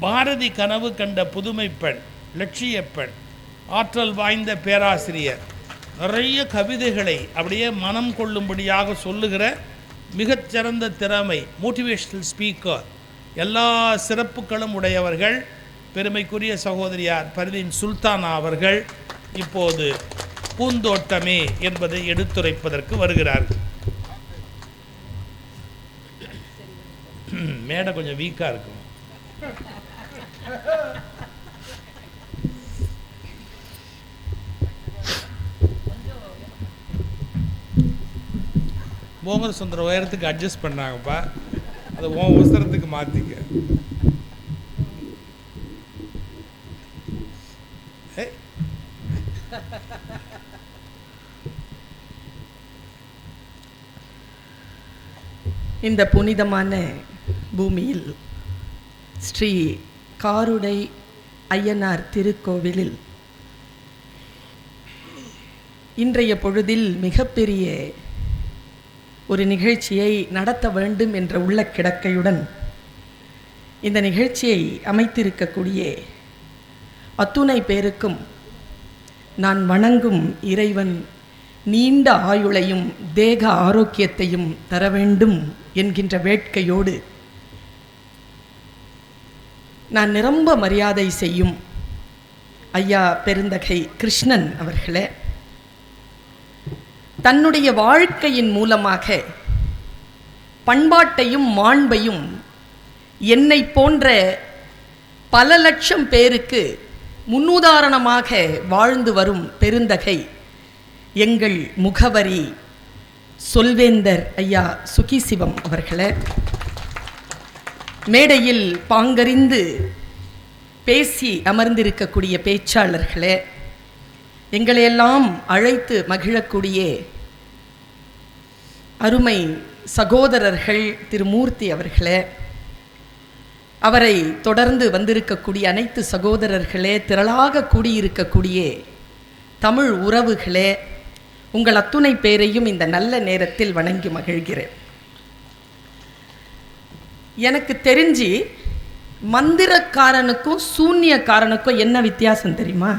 பாரதி கனவு கண்ட புதுமை பெண், லட்சிய பெண், ஆற்றல் வாய்ந்த பேராசிரியர், நிறைய கவிதைகளை அப்படியே மனம் கொள்ளும்படியாக சொல்லுகிற மிகச்சிறந்த திறமை, மோட்டிவேஷ்னல் ஸ்பீக்கர், எல்லா சிறப்புகளும் உடையவர்கள் பெருமைக்குரிய சகோதரியார் பர்வீன் சுல்தானா அவர்கள் இப்போது பூந்தோட்டமே என்பதை எடுத்துரைப்பதற்கு வருகிறார்கள். மேடை கொஞ்சம் வீக்காக இருக்கும். மோகன சுந்தர உயரத்துக்கு அட்ஜஸ்ட் பண்ணாங்கப்பா, அதை உன் அவசரத்துக்கு மாற்றிக்க. இந்த புனிதமான பூமியில் ஸ்ரீ காருடை ஐயனார் திருக்கோவிலில் இன்றைய பொழுதில் மிகப்பெரிய ஒரு நிகழ்ச்சியை நடத்த வேண்டும் என்ற உள்ள கிடக்கையுடன் இந்த நிகழ்ச்சியை அமைத்திருக்கக்கூடிய அத்துணை பேருக்கும் நான் வணங்கும் இறைவன் நீண்ட ஆயுளையும் தேக ஆரோக்கியத்தையும் தர வேண்டும் என்கின்ற வேட்கையோடு நான் நிரம்ப மரியாதை செய்யும் ஐயா பெருந்தகை கிருஷ்ணன் அவர்களே, தன்னுடைய வாழ்க்கையின் மூலமாக பண்பாட்டையும் மாண்பையும் என்னை போன்ற பல லட்சம் பேருக்கு முன்னுதாரணமாக வாழ்ந்து வரும் பெருந்தகை எங்கள் முகவரி சொல்வேந்தர் ஐயா சுகிசிவம் அவர்களே, மேடையில் பாங்கறிந்து பேசி அமர்ந்திருக்கக்கூடிய பேச்சாளர்களே, எங்களையெல்லாம் அழைத்து மகிழக்கூடிய அருமை சகோதரர்கள் திருமூர்த்தி அவர்களே, அவரை தொடர்ந்து வந்திருக்கக்கூடிய அனைத்து சகோதரர்களே, திரளாக கூடியிருக்கக்கூடிய தமிழ் உறவுகளே, உங்கள் அத்துணை பேரையும் இந்த நல்ல நேரத்தில் வணங்கி மகிழ்கிறேன். எனக்கு தெரிஞ்சு மந்திரக்காரனுக்கும் சூன்யக்காரனுக்கும் என்ன வித்தியாசம் தெரியுமா?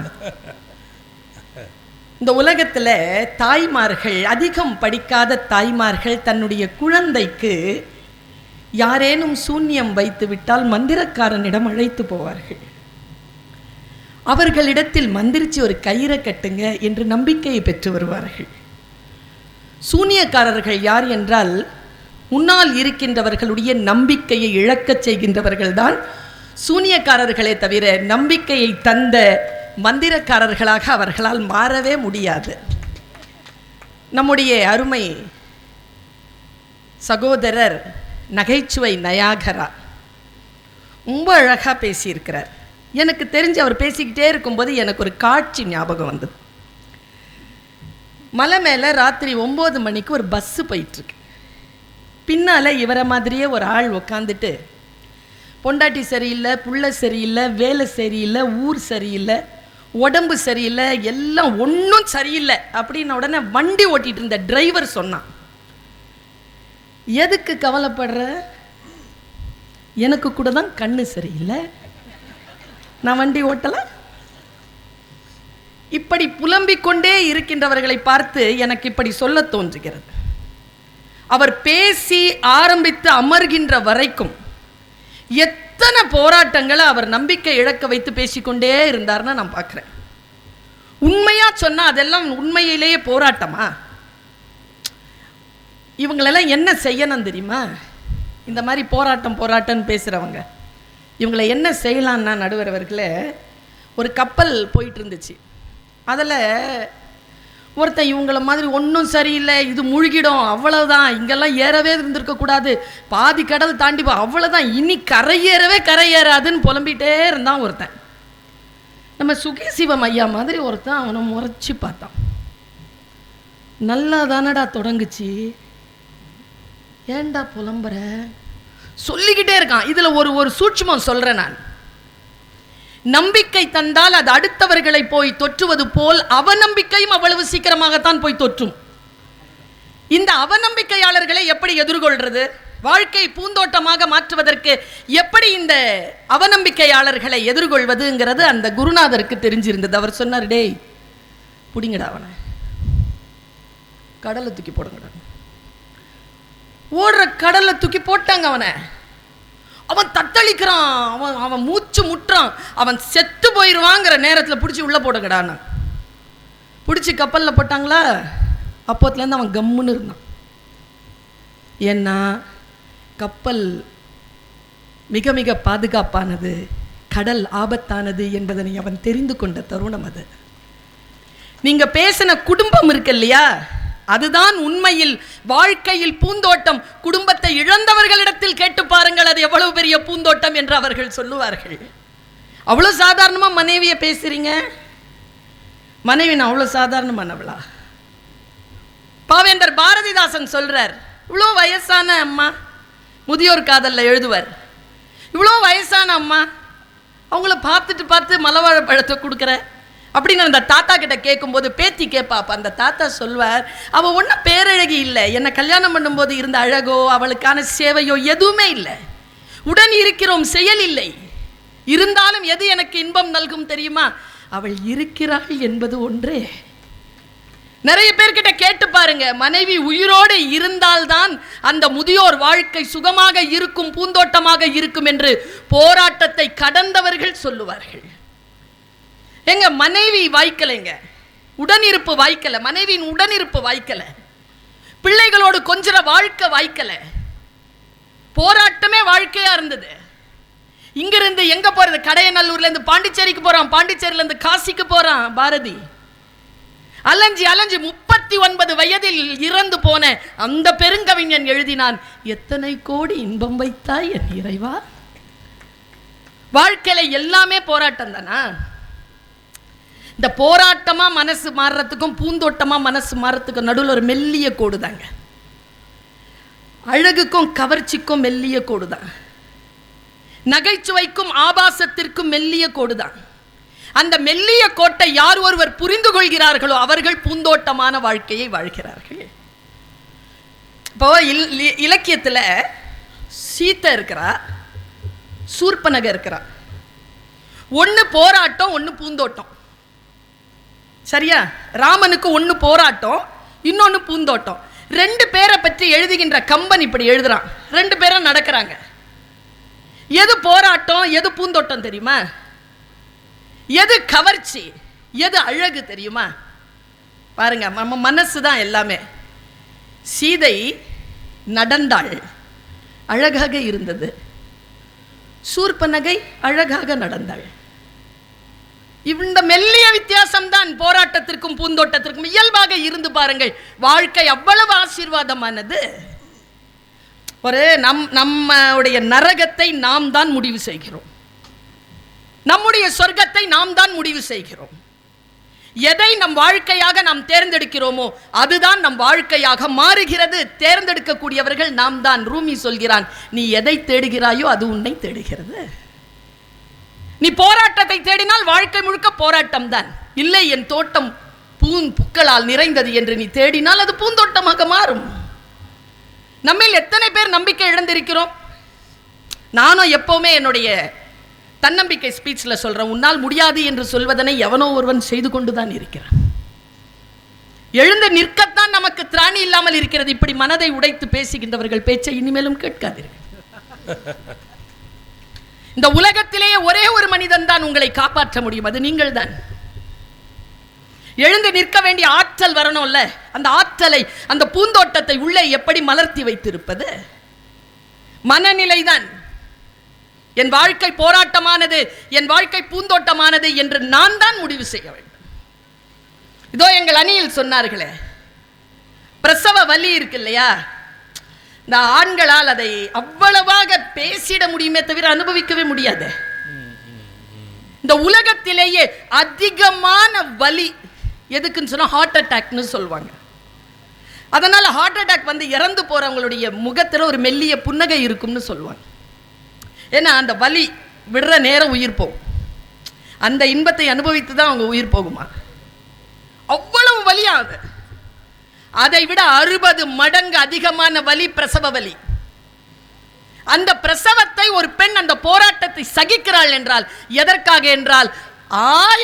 இந்த உலகத்தில் தாய்மார்கள், அதிகம் படிக்காத தாய்மார்கள் தன்னுடைய குழந்தைக்கு யாரேனும் சூன்யம் வைத்து விட்டால் மந்திரக்காரனிடம் அழைத்து போவார்கள். அவர்களிடத்தில் மந்திரிச்சு ஒரு கயிறை கட்டுங்க என்று நம்பிக்கையை பெற்று வருவார்கள். சூனியக்காரர்கள் யார் என்றால், முன்னால் இருக்கின்றவர்களுடைய நம்பிக்கையை இழக்கச் செய்கின்றவர்கள்தான் சூனியக்காரர்களே தவிர நம்பிக்கையை தந்த மந்திரக்காரர்களாக அவர்களால் மாறவே முடியாது. நம்முடைய அருமை சகோதரர் நகைச்சுவை நயாகரா ரொம்ப அழகாக பேசியிருக்கிறார். எனக்கு தெரிஞ்சு அவர் பேசிக்கிட்டே இருக்கும்போது எனக்கு ஒரு காட்சி ஞாபகம் வந்தது. மலை மேலே ராத்திரி 9 மணிக்கு ஒரு பஸ்ஸு போயிட்டுருக்கு. பின்னால் இவரை மாதிரியே ஒரு ஆள் உக்காந்துட்டு, பொண்டாட்டி சரியில்லை, புள்ள சரியில்லை, வேலை சரியில்லை, ஊர் சரியில்லை, உடம்பு சரியில்லை, எல்லாம் ஒன்றும் சரியில்லை அப்படின்ன உடனே வண்டி ஓட்டிகிட்டு இருந்த டிரைவர் சொன்னான், எதுக்கு கவலைப்படுற? எனக்கு கூட தான் கண்ணு சரியில்லை, நான் வண்டி ஓட்டலை. இப்படி புலம்பிக் கொண்டே இருக்கின்றவர்களை பார்த்து எனக்கு இப்படி சொல்ல தோன்றுகிறது. அவர் பேசி ஆரம்பித்து அமர்கின்ற வரைக்கும் எத்தனை போராட்டங்களை அவர் நம்பிக்கை இழக்க வைத்து பேசிக்கொண்டே இருந்தார்னா நான் பார்க்குறேன். உண்மையா சொன்னா அதெல்லாம் உண்மையிலேயே போராட்டமா? இவங்களெல்லாம் என்ன செய்யணும் தெரியுமா? இந்த மாதிரி போராட்டம்னு பேசுகிறவங்க இவங்களை என்ன செய்யலான்னா, நடுவர் அவர்களே, ஒரு கப்பல் போயிட்டு இருந்துச்சு. அதில் ஒருத்தன் இவங்கள மாதிரி ஒன்றும் சரியில்லை, இது முழுகிடும், அவ்வளவுதான், இங்கெல்லாம் ஏறவே இருந்திருக்கக்கூடாது, பாதி கடல் தாண்டி அவ்வளோதான், இனி கரையேறாதுன்னு புலம்பிகிட்டே இருந்தான் ஒருத்தன். நம்ம சுகிசிவம் ஐயா மாதிரி ஒருத்தன் அவனை முறைச்சி பார்த்தான். நல்லா தானடா தொடங்குச்சு, ஏண்டா புலம்புற? சொல்லிக்கிட்டே இருக்கான். இதில் ஒரு சூட்சுமம் சொல்கிறேன் நான். நம்பிக்கை தந்தால் அது அடுத்தவர்களை போய் தொற்றுவது போல் அவநம்பிக்கையும் அவ்வளவு சீக்கிரமாகத்தான் போய் தொற்றும். இந்த அவநம்பிக்கையாளர்களை எப்படி எதிர்கொள்றது? வாழ்க்கை பூந்தோட்டமாக மாற்றுவதற்கு எப்படி இந்த அவநம்பிக்கையாளர்களை எதிர்கொள்வதுங்கிறது அந்த குருநாதருக்கு தெரிஞ்சிருந்தது. அவர் சொன்னார், டேய் புடிங்கடா அவனை, கடலை தூக்கி போடுங்கடா. ஓடுற கடலை தூக்கி போட்டாங்க அவனை. அவன் தத்தளிக்கிறான், அவன் மூச்சு முட்டுறான், அவன் செத்து போயிடுவாங்கிற நேரத்தில் பிடிச்சி உள்ளே போடுங்கடான்னு பிடிச்சி கப்பலில் போட்டாங்களா. அப்போத்துலேருந்து அவன் கம்முன்னு இருந்தான். ஏன்னா கப்பல் மிக மிக பாதுகாப்பானது, கடல் ஆபத்தானது என்பதனை அவன் தெரிந்து கொண்ட தருணம் அது. நீங்கள் பேசின குடும்பம் இருக்கு இல்லையா, அதுதான் உண்மையில் வாழ்க்கையில் பூந்தோட்டம். குடும்பத்தை இழந்தவர்களிடத்தில் கேட்டு பாருங்கள், அது எவ்வளவு பெரிய பூந்தோட்டம் என்று அவர்கள் சொல்லுவார்கள். அவ்வளோ சாதாரணமாக மனைவியை பேசுறீங்க. மனைவி நான் அவ்வளோ சாதாரணமானவளா? பாவேந்தர் பாரதிதாசன் சொல்றார், இவ்வளோ வயசான அம்மா, முதியோர் காதலில் எழுதுவார், இவ்வளோ வயசான அம்மா அவங்கள பார்த்து மலவாழை பழத்தை கொடுக்குற அப்படின்னு அந்த தாத்தா கிட்ட கேட்கும்போது பேத்தி கேட்பாப்பா. அந்த தாத்தா சொல்வார், அவள் ஒன்றும் பேரழகி இல்லை, என்னை கல்யாணம் பண்ணும்போது இருந்த அழகோ அவளுக்கான சேவையோ எதுவுமே இல்லை, உடன் இருக்கிறோம் செயல் இல்லை, இருந்தாலும் எது எனக்கு இன்பம் நல்கும் தெரியுமா, அவள் இருக்கிறாள் என்பது ஒன்றே. நிறைய பேர்கிட்ட கேட்டு பாருங்க, மனைவி உயிரோடு இருந்தால்தான் அந்த முதியோர் வாழ்க்கை சுகமாக இருக்கும், பூந்தோட்டமாக இருக்கும் என்று போராட்டத்தை கடந்தவர்கள் சொல்லுவார்கள். எங்க மனைவி வாய்க்கலைங்க, உடனிருப்பு வாய்க்கல, மனைவியின் உடனிருப்பு வாய்க்கல, பிள்ளைகளோடு கொஞ்சம் வாழ்க்கை வாய்க்கல, போராட்டமே வாழ்க்கையா இருந்தது. இங்கிருந்து எங்க போறது, கடையநல்லூர்ல இருந்து பாண்டிச்சேரிக்கு போறான், பாண்டிச்சேரியில இருந்து காசிக்கு போறான் பாரதி. அலைஞ்சி 39 வயதில் இறந்து போன அந்த பெருங்கவிஞன் எழுதினான், எத்தனை கோடி இன்பம் வைத்தாய் என் இறைவா. வாழ்க்கையில எல்லாமே போராட்டம் தானா? இந்த போராட்டமா மனசு மாறுறதுக்கும் பூந்தோட்டமா மனசு மாறுறதுக்கும் நடுவில் ஒரு மெல்லிய கோடு தாங்க. அழகுக்கும் கவர்ச்சிக்கும் மெல்லிய கோடு தான், நகைச்சுவைக்கும் ஆபாசத்திற்கும் மெல்லிய கோடு தான். அந்த மெல்லிய கோட்டை யார் ஒருவர் புரிந்து கொள்கிறார்களோ அவர்கள் பூந்தோட்டமான வாழ்க்கையை வாழ்கிறார்கள். இப்போ இலக்கியத்தில் சீத்தை இருக்கிறா, சூர்பனகை இருக்கிறா. ஒன்று போராட்டம், ஒன்று பூந்தோட்டம். சரியா? ராமனுக்கு ஒன்று போராட்டம், இன்னொன்று பூந்தோட்டம். 2 பேரை பற்றி எழுதுகின்ற கம்பன் இப்படி எழுதுறான். 2 பேரும் நடக்கிறாங்க. எது போராட்டம், எது பூந்தோட்டம் தெரியுமா? எது கவர்ச்சி, எது அழகு தெரியுமா? பாருங்க, நம்ம மனசு தான் எல்லாமே. சீதை நடந்தாள், அழகாக இருந்தது. சூர்பனகை அழகாக நடந்தாள். இந்த மெல்லிய வித்தியாசம் தான் போராட்டத்திற்கும் பூந்தோட்டத்திற்கும். இயல்பாக இருந்து பாருங்கள், வாழ்க்கை அவ்வளவு ஆசீர்வாதமானது. ஒரு நம்முடைய நரகத்தை நாம் தான் முடிவு செய்கிறோம், நம்முடைய சொர்க்கத்தை நாம் தான் முடிவு செய்கிறோம். எதை நம் வாழ்க்கையாக நாம் தேர்ந்தெடுக்கிறோமோ அதுதான் நம் வாழ்க்கையாக மாறுகிறது. தேர்ந்தெடுக்கக்கூடியவர்கள் நாம் தான். ரூமி சொல்கிறான், நீ எதை தேடுகிறாயோ அது உன்னை தேடுகிறது. நீ போராட்டத்தை தேடினால் வாழ்க்கை முழுக்க போராட்டம் தான். இல்லை, என் தோட்டம் பூக்களால் நிறைந்தது என்று நீ தேடினால் அது பூந்தோட்டமாக மாறும். நம்மில் எத்தனை பேர் நம்பிக்கை இழந்திருக்கிறோம்? நானும் எப்பவுமே என்னுடைய தன்னம்பிக்கை ஸ்பீச்சில் சொல்றேன், உன்னால் முடியாது என்று சொல்வதனை எவனோ ஒருவன் செய்து கொண்டுதான் இருக்கிறான். எழுந்து நிற்கத்தான் நமக்கு திராணி இல்லாமல் இருக்கிறது. இப்படி மனதை உடைத்து பேசுகின்றவர்கள் பேச்சை இனிமேலும் கேட்காதீர்கள். இந்த உலகத்திலேயே ஒரே ஒரு மனிதன் தான் உங்களை காப்பாற்ற முடியும், அது நீங்கள் தான். எழுந்து நிற்க வேண்டிய ஆற்றல் வரணும்ல, அந்த ஆற்றலை, அந்த பூந்தோட்டத்தை உள்ளே எப்படி மலர்த்தி வைத்திருப்பது? மனநிலைதான். என் வாழ்க்கை போராட்டமானது, என் வாழ்க்கை பூந்தோட்டமானது என்று நான் தான் முடிவு செய்ய வேண்டும். இதோ எங்கள் அணியில் சொன்னார்களே, பிரசவ வலி இருக்கு இல்லையா, இந்த ஆண்களால் அதை அவ்வளவாக பேசிட முடியுமே தவிர அனுபவிக்கவே முடியாது. இந்த உலகத்திலேயே அதிகமான வலி எதுக்குன்னு சொன்னா ஹார்ட் அட்டாக்னு சொல்லுவாங்க. அதனால ஹார்ட் அட்டாக் வந்து இறந்து போறவங்களுடைய முகத்தில் ஒரு மெல்லிய புன்னகை இருக்கும்னு சொல்லுவாங்க. ஏன்னா அந்த வலி விடுற நேரம் உயிர் போகும். அந்த இன்பத்தை அனுபவித்து தான் அவங்க உயிர் போகுமா, அவ்வளவு வலியாது. அதை விட 60 மடங்கு அதிகமான வலி பிரசவ வலி. அந்த பிரசவத்தை ஒரு பெண் அந்த போராட்டத்தை சகிக்கிறாள் என்றால் எதற்காக என்றால்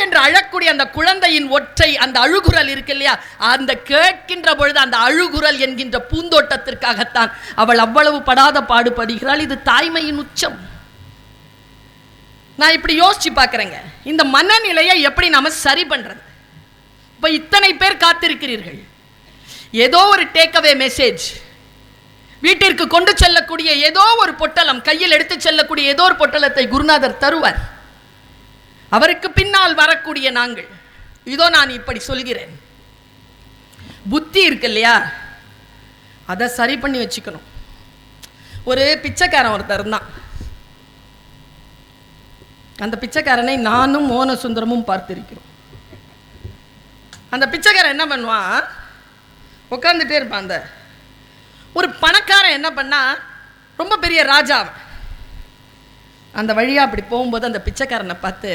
என்று அழக்கூடிய அந்த குழந்தையின் ஒற்றை அந்த அழுகுரல் இருக்கு இல்லையா, அந்த கேட்கின்ற பொழுது அந்த அழுகுரல் என்கின்ற பூந்தோட்டத்திற்காகத்தான் அவள் அவ்வளவு படாத பாடுபடுகிறாள். இது தாய்மையின் உச்சம். நான் இப்படி யோசிச்சு பார்க்குறேங்க, இந்த மனநிலையை எப்படி நாம சரி பண்றது? இப்போ இத்தனை பேர் காத்திருக்கிறீர்கள், ஏதோ ஒரு டேக்அவே மெசேஜ், வீட்டிற்கு கொண்டு செல்லக்கூடிய ஏதோ ஒரு பொட்டலம், கையில் எடுத்து செல்லக்கூடிய ஏதோ ஒரு பொட்டலத்தை குருநாதர் தருவார். அவருக்கு பின்னால் வரக்கூடிய நாங்கள் இதோ நான் இப்படி சொல்கிறேன். புத்தி இருக்கு இல்லையா, அதை சரி பண்ணி வச்சுக்கணும். ஒரு பிச்சைக்காரன் ஒருத்தர் இருந்தான். அந்த பிச்சைக்காரனை நானும் மோன சுந்தரமும் பார்த்திருக்கிறோம். அந்த பிச்சைக்காரன் என்ன பண்ணுவான், உட்காந்துட்டே இருப்பான். அந்த ஒரு பணக்காரன் என்ன பண்ணா, ரொம்ப பெரிய ராஜா, அந்த வழியாக அப்படி போகும்போது அந்த பிச்சைக்காரனை பார்த்து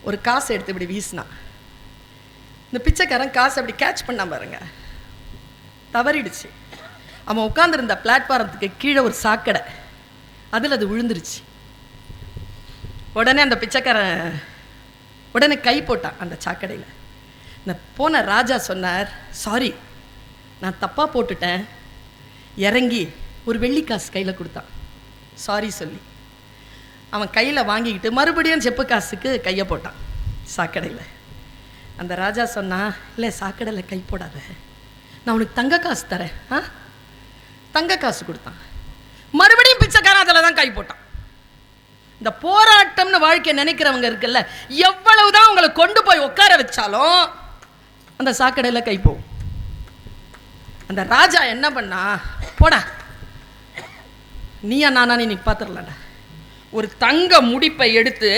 ஒரு காசை எடுத்து இப்படி வீசினான். இந்த பிச்சைக்காரன் காசை அப்படி கேட்ச் பண்ண பாருங்க, தவறிடுச்சு. அவன் உட்காந்துருந்த பிளாட்ஃபாரத்துக்கு கீழே ஒரு சாக்கடை, அதில் அது விழுந்துருச்சு. உடனே அந்த பிச்சைக்காரன் உடனே கை போட்டான் அந்த சாக்கடையில். இந்த போன ராஜா சொன்னார், சாரி நான் தப்பாக போட்டுட்டேன். இறங்கி ஒரு வெள்ளிக்காசு கையில் கொடுத்தான், சாரி சொல்லி. அவன் கையில் வாங்கிக்கிட்டு மறுபடியும் செப்பு காசுக்கு கையை போட்டான் சாக்கடையில். அந்த ராஜா சொன்னான், இல்லை சாக்கடையில் கை போடாத, நான் உனக்கு தங்க காசு தரேன். தங்க காசு கொடுத்தான். மறுபடியும் பிச்சைக்காரன் அதில் தான் கை போட்டான். இந்த போராட்டம்னு வாழ்க்கையை நினைக்கிறவங்க இருக்குல்ல, எவ்வளவுதான் உங்களை கொண்டு போய் உட்கார வச்சாலும் அந்த சாக்கடையில் கை போகும். அந்த ராஜா என்ன பண்ணா, போடா நீயா நானா நீ பார்த்துடலாடா, ஒரு தங்க முடிப்பை எடுத்து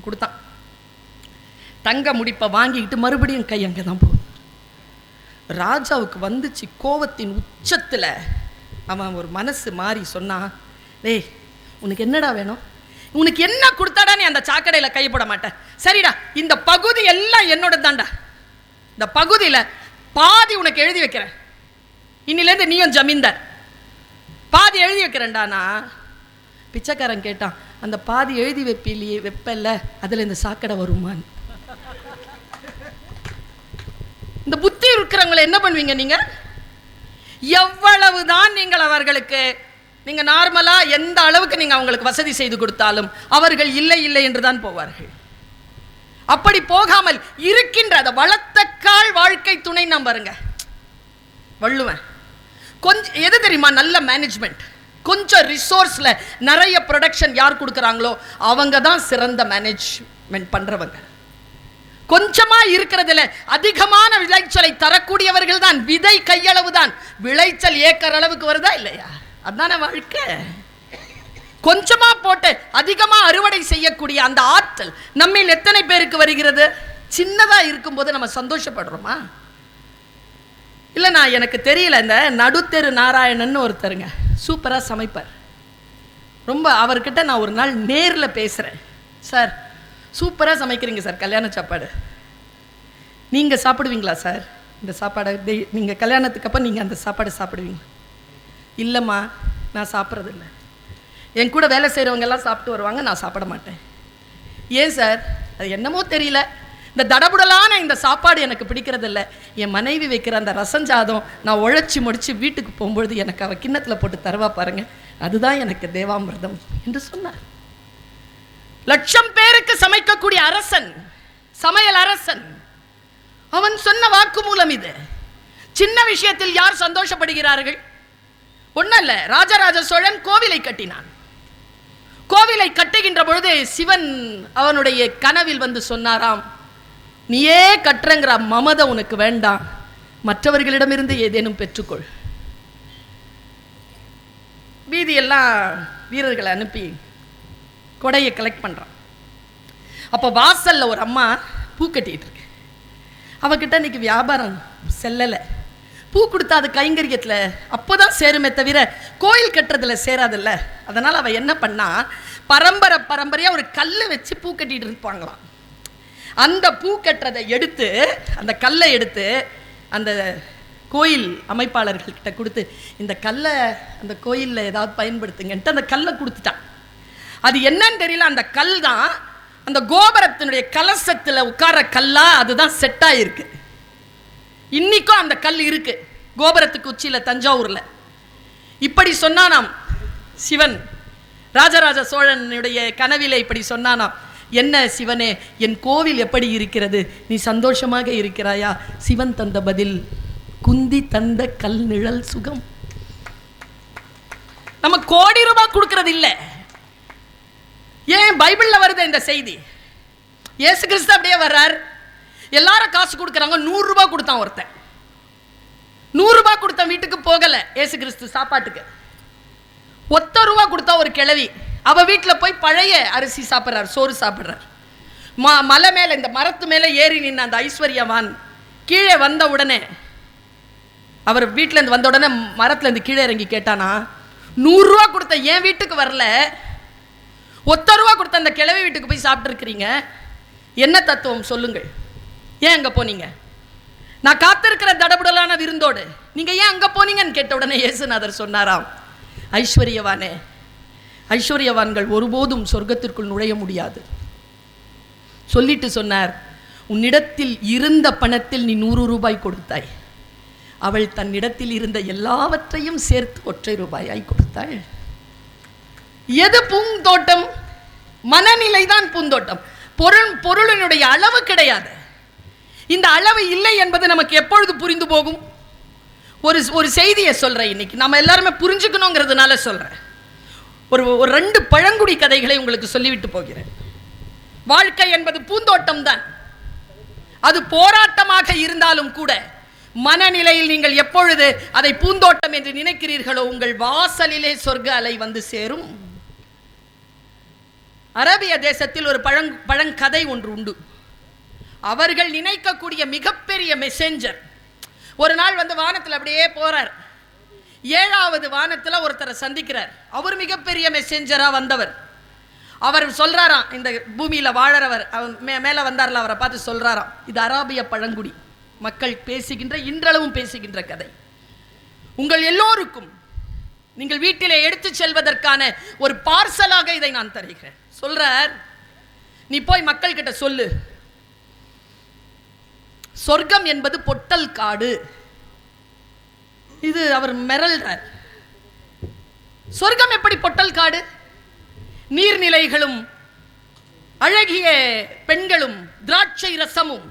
கொடுத்தான். தங்க முடிப்பை வாங்கிக்கிட்டு மறுபடியும் கை அங்கே தான் போகும். ராஜாவுக்கு வந்துச்சு கோபத்தின் உச்சத்தில். அவன் ஒரு மனசு மாறி சொன்னான், டேய் உனக்கு என்னடா வேணும், உனக்கு என்ன கொடுத்தாடா நீ அந்த சாக்கடையில் கை போட மாட்டேன்? சரிடா, இந்த பகுதி எல்லாம் என்னோட தான்டா, இந்த பகுதியில் பாதி உனக்கு எழுதி வைக்கிறேன், இன்னிலேருந்து நீயும் ஜமீன்தார், பாதி எழுதி வைக்கிறேன்டானா. பிச்சைக்காரன் கேட்டான், அந்த பாதி எழுதி வைப்பிலேயே வைப்பல்ல, அதில் இந்த சாக்கடை வருமான்னு. இந்த புத்தி இருக்கிறவங்களை என்ன பண்ணுவீங்க நீங்க? எவ்வளவுதான் நீங்கள் அவர்களுக்கு நீங்க நார்மலா எந்த அளவுக்கு நீங்க அவங்களுக்கு வசதி செய்து கொடுத்தாலும் அவர்கள் இல்லை இல்லை என்றுதான் போவார்கள். அப்படி போகாமல் இருக்கின்ற அந்த வளர்த்தக்கால் வாழ்க்கை துணை நாம் பாருங்க. வள்ளுவன் கொஞ்சம் எது தெரியுமா, நல்ல மேனேஜ்மெண்ட், கொஞ்சம் ரிசோர்ஸ்ல நிறைய ப்ரொடக்ஷன் யார் கொடுக்குறாங்களோ அவங்க தான் சிறந்த மேனேஜ்மெண்ட் பண்றவங்க. கொஞ்சமா இருக்கிறதுல அதிகமான விளைச்சலை தரக்கூடியவர்கள் தான். விதை கையளவு தான், விளைச்சல் ஏக்கர் அளவுக்கு வருதா இல்லையா? அதான வாழ்க்கை. கொஞ்சமா போட்டு அதிகமா அறுவடை செய்யக்கூடிய அந்த ஆற்றல் நம்மில் எத்தனை பேருக்கு வருகிறது? சின்னதா இருக்கும்போது நம்ம சந்தோஷப்படுறோமா? இல்லை, நான் எனக்கு தெரியல, இந்த நடுத்தெரு நாராயணன் ஒருத்தருங்க சூப்பராக சமைப்பார். ரொம்ப அவர்கிட்ட நான் ஒரு நாள் நேரில் பேசுகிறேன். சார் சூப்பராக சமைக்கிறீங்க சார், கல்யாண சாப்பாடு நீங்கள் சாப்பிடுவீங்களா சார்? இந்த சாப்பாடை நீங்கள் கல்யாணத்துக்கு அப்போ நீங்கள் அந்த சாப்பாடை சாப்பிடுவீங்க? இல்லைம்மா நான் சாப்பிட்றதில்ல, என் கூட வேலை செய்கிறவங்கெல்லாம் சாப்பிட்டு வருவாங்க, நான் சாப்பிட மாட்டேன். ஏன் சார்? அது என்னமோ தெரியல, இந்த தடபுடலான இந்த சாப்பாடு எனக்கு பிடிக்கிறதில்ல. என் மனைவி வைக்கிற அந்த ரசஞ்சாதம் நான் உழைச்சி முடித்து வீட்டுக்கு போகும்பொழுது எனக்கு அவள் கிண்ணத்தில் போட்டு தருவா பாருங்க, அதுதான் எனக்கு தேவாமிர்தம் என்று சொன்னார். லட்சம் பேருக்கு சமைக்கக்கூடிய அரசன், சமையல் அரசன், அவன் சொன்ன வாக்குமூலம் இது. சின்ன விஷயத்தில் யார் சந்தோஷப்படுகிறார்கள்? ஒன்றும் இல்லை, ராஜராஜ சோழன் கோவிலை கட்டினான். கோவிலை கட்டுகின்ற பொழுது சிவன் அவனுடைய கனவில் வந்து சொன்னாராம், நீயே கட்டுறங்கிற மமதை உனக்கு வேண்டாம், மற்றவர்களிடமிருந்து ஏதேனும் பெற்றுக்கொள். வீதியெல்லாம் வீரர்களை அனுப்பி கொடையை கலெக்ட் பண்ணுறான். அப்போ வாசலில் ஒரு அம்மா பூ கட்டிகிட்டு இருக்கு. அவகிட்ட இன்னைக்கு வியாபாரம் செல்லலை. பூ கொடுத்தா அது கைங்கரியத்தில் அப்போ தான் சேருமே தவிர கோயில் கட்டுறதுல சேராதில்ல. அதனால் அவள் என்ன பண்ணா, பரம்பரையாக ஒரு கல் வச்சு பூ கட்டிகிட்டு இருப்பாங்களாம். அந்த பூ கட்டுறதை எடுத்து, அந்த கல்லை எடுத்து அந்த கோயில் அமைப்பாளர்கள்கிட்ட கொடுத்து இந்த கல்லை அந்த கோயிலில் ஏதாவது பயன்படுத்துங்கன்ட்டு அந்த கல்லை கொடுத்துட்டான். அது என்னன்னு தெரியல, அந்த கல் தான் அந்த கோபுரத்தினுடைய கலசத்தில் உட்கார கல்லா அதுதான் செட் ஆகிருக்கு. இன்னைக்கும் அந்த கல் இருக்கு கோபுரத்துக்கு உச்சியில் தஞ்சாவூரில். இப்படி சொன்னானாம் சிவன், ராஜராஜ சோழனுடைய கனவிலே இப்படி சொன்னானாம், என்ன சிவனே, என் கோவில் எப்படி இருக்கிறது, நீ சந்தோஷமாக இருக்கிறாயா? சிவன் தந்த பதில், குந்தி தந்த கல் நிழல் சுகம். நம்ம கோடி ரூபாய் கொடுக்கறது இல்லை. ஏன் பைபிள்ல வருது இந்த செய்தி? இயேசு கிறிஸ்து அப்படியே வர்றார், எல்லாரும் காசு கொடுக்குறாங்க. 100 ரூபாய் கொடுத்தான் ஒருத்தன், 100 ரூபாய் கொடுத்த வீட்டுக்கு போகல இயேசு கிறிஸ்து சாப்பாட்டுக்கு. 1 ரூபா கொடுத்தா ஒரு கிழவி, அவ வீட்டில் போய் பழைய அரிசி சாப்பிட்றார், சோறு சாப்பிட்றார். மலை மேலே, இந்த மரத்து மேலே ஏறி நின்ன அந்த ஐஸ்வர்யவான் கீழே வந்த உடனே, அவர் வீட்டிலேருந்து வந்த உடனே மரத்துலேருந்து கீழே இறங்கி கேட்டானா, 100 ரூபா கொடுத்த என் வீட்டுக்கு வரல, 1 ரூபா கொடுத்த அந்த கிழவி வீட்டுக்கு போய் சாப்பிட்டுருக்கிறீங்க, என்ன தத்துவம் சொல்லுங்கள், ஏன் அங்கே போனீங்க? நான் காத்திருக்கிற தடபுடலான விருந்தோடு நீங்க ஏன் அங்கே போனீங்கன்னு கேட்ட உடனே இயேசுநாதர் சொன்னாராம், ஐஸ்வர்யவானே, ஐஸ்வர்யவான்கள் ஒருபோதும் சொர்க்கத்திற்குள் நுழைய முடியாது. சொல்லிட்டு சொன்னார், உன்னிடத்தில் இருந்த பணத்தில் நீ 100 ரூபாய் கொடுத்தாய், அவள் தன்னிடத்தில் இருந்த எல்லாவற்றையும் சேர்த்து 1 ரூபாயாய் கொடுத்தாள். எது பூந்தோட்டம்? மனநிலைதான் பூந்தோட்டம். பொருளினுடைய அளவு கிடையாது. இந்த அளவு இல்லை என்பது நமக்கு எப்பொழுது புரிந்து போகும்? ஒரு செய்தியை சொல்றேன், இன்னைக்கு நம்ம எல்லாருமே புரிஞ்சுக்கணுங்கிறதுனால சொல்றேன். ஒரு 2 பழங்குடி கதைகளை உங்களுக்கு சொல்லிவிட்டு போகிறேன். வாழ்க்கை என்பது பூந்தோட்டம் தான். அது போராட்டமாக இருந்தாலும் கூட மனநிலையில் நீங்கள் எப்பொழுது அதை பூந்தோட்டம் என்று நினைக்கிறீர்களோ, உங்கள் வாசலிலே சொர்க்க அலை வந்து சேரும். அரேபிய தேசத்தில் ஒரு பழங்கதை ஒன்று உண்டு. அவர்கள் நினைக்கக்கூடிய மிகப்பெரிய மெசேஞ்சர் ஒரு நாள் வந்து வானத்தில் அப்படியே போறார். 7வது வானத்தில் ஒருத்தரை சந்திக்கிறார். அவர் மிகப்பெரிய மெசேஞ்சரா வந்தவர். அவர் சொல்றாராம், இந்த பூமியில வாழறவர், மேல வந்தார்ல, அவரை பார்த்து சொல்றாராம், இது அராபிய பழங்குடி மக்கள் பேசுகின்ற, இன்றளவும் பேசுகின்ற கதை. உங்கள் எல்லோருக்கும் நீங்கள் வீட்டிலே எடுத்து செல்வதற்கான ஒரு பார்சலாக இதை நான் தருகிறேன். சொல்றார், நீ போய் மக்கள் கிட்ட சொல்லு, சொர்க்கம் என்பது பொட்டல் காடு. இது அவர் மிரள்றார். சொர்க்கம் எப்படி பொட்டல் காடு? நீர்நிலைகளும் அழகிய பெண்களும் திராட்சை ரசமும்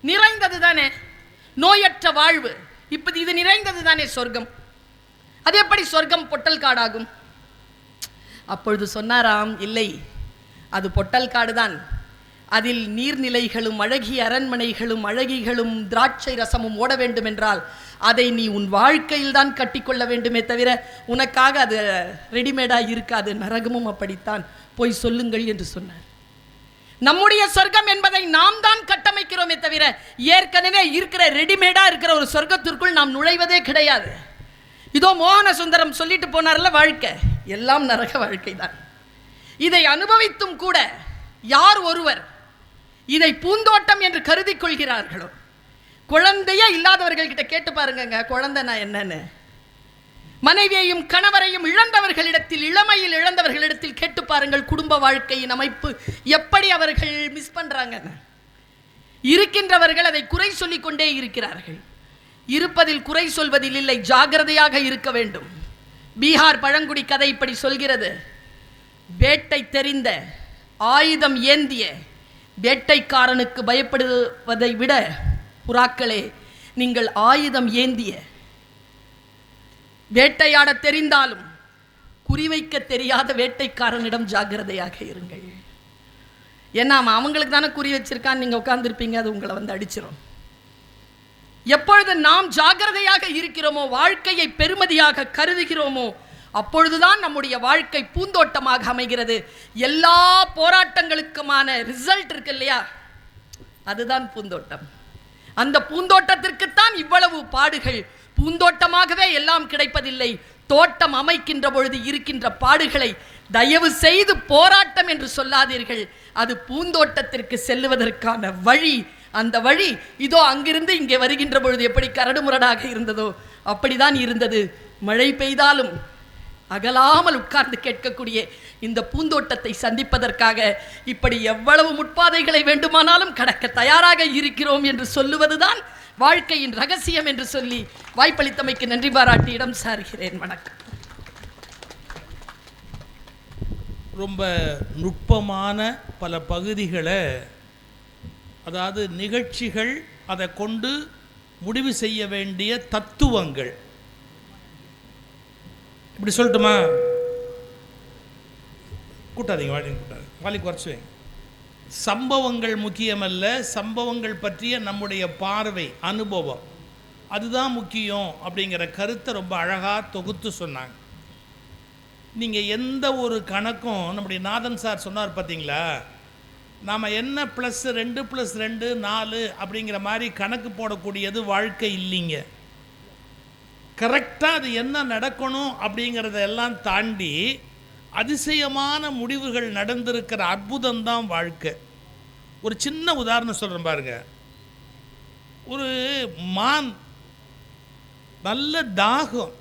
நிறைந்தது தானே, நோயற்ற வாழ்வு, இப்ப இது நிறைந்தது தானே சொர்க்கம். அது எப்படி சொர்க்கம் பொட்டல் காடாகும்? அப்பொழுது சொன்னாராம், இல்லை, அது பொட்டல் காடுதான். அதில் நீர்நிலைகளும் அழகிய அரண்மனைகளும் அழகிகளும் திராட்சை ரசமும் ஓட வேண்டும் என்றால் அதை நீ உன் வாழ்க்கையில் தான் கட்டிக்கொள்ள வேண்டுமே தவிர உனக்காக அது ரெடிமேடா இருக்காது. நரகமும் அப்படித்தான், போய் சொல்லுங்கள் என்று சொன்னார். நம்முடைய சொர்க்கம் என்பதை நாம் தான் கட்டமைக்கிறோமே தவிர ஏற்கனவே இருக்கிற ரெடிமேடா இருக்கிற ஒரு சொர்க்கத்திற்குள் நாம் நுழைவதே கிடையாது. இதோ மோகன சுந்தரம் சொல்லிட்டு போனார்ல, வாழ்க்கை எல்லாம் நரக வாழ்க்கை தான். இதை அனுபவித்தும் கூட யார் ஒருவர் இதை பூந்தோட்டம் என்று கருதி கொள்கிறார்களோ, குழந்தையே இல்லாதவர்கள் கிட்ட கேட்டு பாருங்க, குழந்தைனா என்னன்னு. மனைவியையும் கணவரையும் இழந்தவர்களிடத்தில், இளமையில் இழந்தவர்களிடத்தில் கேட்டு பாருங்கள், குடும்ப வாழ்க்கையின் அமைப்பு எப்படி அவர்கள் மிஸ் பண்றாங்க. இருக்கின்றவர்கள் அதை குறை சொல்லிக் கொண்டே இருக்கிறார்கள். இருப்பதில் குறை சொல்வதில் இல்லை, ஜாகிரதையாக இருக்க வேண்டும். பீகார் பழங்குடி கதை இப்படி சொல்கிறது. வேட்டை தெரிந்த, ஆயுதம் ஏந்திய வேட்டைக்காரனுக்கு பயப்படுவதை விட புறாக்களே, நீங்கள் ஆயுதம் ஏந்திய, வேட்டையாட தெரிந்தாலும் குறிவைக்க தெரியாத வேட்டைக்காரனிடம் ஜாகிரதையாக இருங்கள். ஏன்னா அவங்களுக்கு தானே குறி வச்சிருக்கான்னு நீங்க உட்கார்ந்துருப்பீங்க, அது உங்களை வந்து அடிச்சிடும். எப்பொழுது நாம் ஜாகிரதையாக இருக்கிறோமோ, வாழ்க்கையை பெருமதியாக கருதுகிறோமோ, அப்பொழுதுதான் நம்முடைய வாழ்க்கை பூந்தோட்டமாக அமைகிறது. எல்லா போராட்டங்களுக்குமான ரிசல்ட் இருக்கு இல்லையா, அதுதான் பூந்தோட்டம். அந்த பூந்தோட்டத்திற்குத்தான் இவ்வளவு பாடுகள். பூந்தோட்டமாகவே எல்லாம் கிடைப்பதில்லை. தோட்டம் அமைக்கின்ற பொழுது இருக்கின்ற பாடுகளை தயவு செய்து போராட்டம் என்று சொல்லாதீர்கள். அது பூந்தோட்டத்திற்கு செல்லுவதற்கான வழி, அந்த வழி இதோ அங்கிருந்து இங்கே வருகின்ற பொழுது எப்படி கரடுமுரடாக இருந்ததோ அப்படிதான் இருந்தது. மழை பெய்தாலும் அகலாமல் உட்கார்ந்து கேட்கக்கூடிய இந்த பூந்தோட்டத்தை சந்திப்பதற்காக இப்படி எவ்வளவு முட்பாதைகளை வேண்டுமானாலும் கடக்க தயாராக இருக்கிறோம் என்று சொல்லுவதுதான் வாழ்க்கையின் ரகசியம் என்று சொல்லி வாய்ப்பளித்தமைக்கு நன்றி பாராட்டி இடம் சாருகிறேன். வணக்கம். ரொம்ப நுட்பமான பல பகுதிகளை, அதாவது நிகழ்ச்சிகள், அதை கொண்டு முடிவு செய்ய வேண்டிய தத்துவங்கள், இப்படி சொல்லட்டுமா? கூட்டாதீங்க, வாலி குறைச்சி வைங்க. சம்பவங்கள் முக்கியமல்ல, சம்பவங்கள் பற்றிய நம்முடைய பார்வை, அனுபவம், அதுதான் முக்கியம் அப்படிங்கிற கருத்தை ரொம்ப அழகாக தொகுத்து சொன்னாங்க. நீங்கள் எந்த ஒரு கணக்கும், நம்முடைய நாதன் சார் சொன்னார் பார்த்தீங்களா, நாம் என்ன +2 + 2 4 அப்படிங்கிற மாதிரி கணக்கு போடக்கூடியது வாழ்க்கை இல்லைங்க. கரெக்டாக அது என்ன நடக்கணும் அப்படிங்கிறதெல்லாம் தாண்டி அதிசயமான முடிவுகள் நடந்திருக்கிற அற்புதம்தான் வாழ்க்கை. ஒரு சின்ன உதாரணம் சொல்கிறேன் பாருங்க. ஒரு மான் நல்ல தாகம்,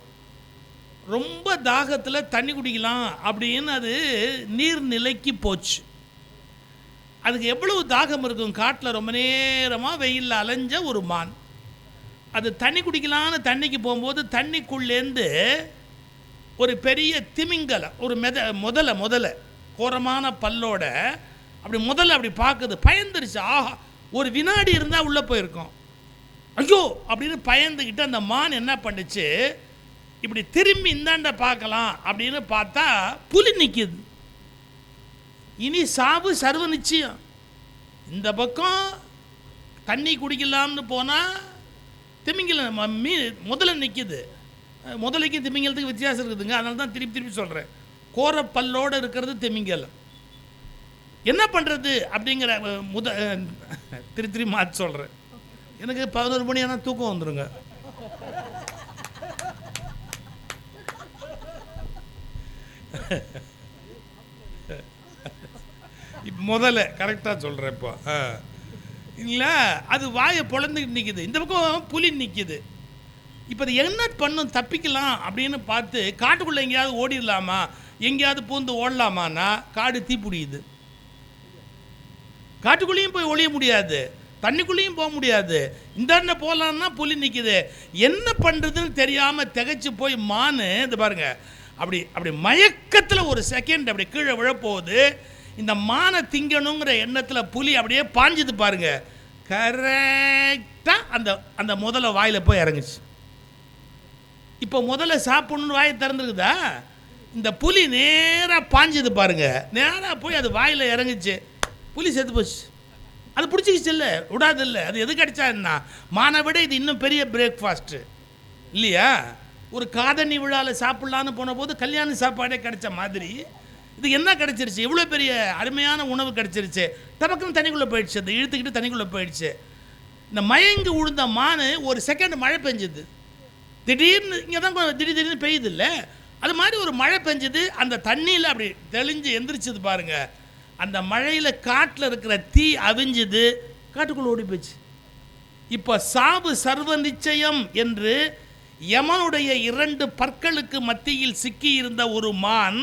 ரொம்ப தாகத்தில் தண்ணி குடிக்கலாம் அப்படின்னு அது நீர்நிலைக்கு போச்சு. அதுக்கு எவ்வளவு தாகம் இருக்கும்? காட்டில் ரொம்ப நேரமாக வெயிலில் அலைஞ்ச ஒரு மான் அது தண்ணி குடிக்கலான்னு தண்ணிக்கு போகும்போது தண்ணிக்குள்ளேருந்து ஒரு பெரிய திமிங்கலம், ஒரு முதல்ல கோரமான பல்லோட அப்படி பார்க்குது. பயந்துருச்சு. ஆஹா, ஒரு வினாடி இருந்தால் உள்ளே போயிருக்கோம். ஐயோ அப்படின்னு பயந்துக்கிட்டு அந்த மான் என்ன பண்ணுச்சு, இப்படி திரும்பி இந்தாண்ட பார்க்கலாம் அப்படின்னு பார்த்தா புலி நிற்கிது. இனி சாவு சர்வ நிச்சயம். இந்த பக்கம் தண்ணி குடிக்கலாம்னு போனால் திமிங்கலம் முதல்ல நிற்கிது. முதலைக்கும் திமிங்கலத்துக்கு வித்தியாசம் இருக்குதுங்க. அதனால தான் திருப்பி சொல்கிறேன். கோரப்பல்லோடு இருக்கிறது திமிங்கலம். என்ன பண்ணுறது அப்படிங்கிற திருப்பி மாற்றி சொல்கிறேன். எனக்கு 11 மணி ஆனால் தூக்கம் வந்துடுங்க. முதல்ல கரெக்டாக சொல்கிறேன். இப்போ இல்லை, அது வாயை பொழந்துக்கிட்டு நிற்கிது. இந்த பக்கம் புலி நிற்கிது. இப்போ அது என்ன பண்ணும், தப்பிக்கலாம் அப்படின்னு பார்த்து காட்டுக்குள்ளே எங்கேயாவது ஓடிடலாமா, எங்கேயாவது பூந்து ஓடலாமான்னா காடு தீப்பிடியுது. காட்டுக்குள்ளேயும் போய் ஒழிய முடியாது, தண்ணிக்குள்ளேயும் போக முடியாது. இந்த போகலான்னா புலி நிற்கிது. என்ன பண்ணுறதுன்னு தெரியாமல் திகைச்சு போய் மானு இந்த பாருங்க அப்படி மயக்கத்தில் ஒரு செகண்ட் அப்படி கீழே விழப்போகுது. இந்த மானை திங்கணுங்கிற எண்ணத்தில் புலி அப்படியே பாஞ்சுது பாருங்க. கரெக்டாக அந்த முதல்ல வாயில் போய் இறங்குச்சு. இப்போ முதல்ல சாப்பிடணுன்னு வாயை திறந்துருக்குதா, இந்த புலி நேராக பாஞ்சுது பாருங்க. நேராக போய் அது வாயில் இறங்குச்சு. புலி செத்து போச்சு. அது பிடிச்சிக்கிச்சு இல்லை, விடாது இல்லை. அது எதுக்கு அடிச்சா என்ன, மானை விட இது இன்னும் பெரிய பிரேக்ஃபாஸ்ட்டு இல்லையா? ஒரு காதணி விழாவில் சாப்பிட்லான்னு போன போது கல்யாண சாப்பாடே கிடைச்ச மாதிரி இது என்ன கிடச்சிருச்சு, இவ்வளோ பெரிய அருமையான உணவு கிடச்சிருச்சு. டபக்குன்னு தண்ணிக்குள்ளே போயிடுச்சு. அது இழுத்துக்கிட்டு தண்ணிக்குள்ளே போயிடுச்சு. இந்த மயங்கி உழுந்த மான் ஒரு செகண்ட் மழை பெஞ்சுது. திடீர்னு இங்கே தான் திடீர்னு பெய்யுது இல்லை, அது மாதிரி ஒரு மழை பெஞ்சுது. அந்த தண்ணியில் அப்படி தெளிஞ்சு எந்திரிச்சது பாருங்க. அந்த மழையில் காட்டில் இருக்கிற தீ அவிஞ்சுது, காட்டுக்குள்ளே ஓடி போச்சு. இப்போ சாவு சர்வ நிச்சயம் என்று யமனுடைய 2 பற்களுக்கு மத்தியில் சிக்கியிருந்த ஒரு மான்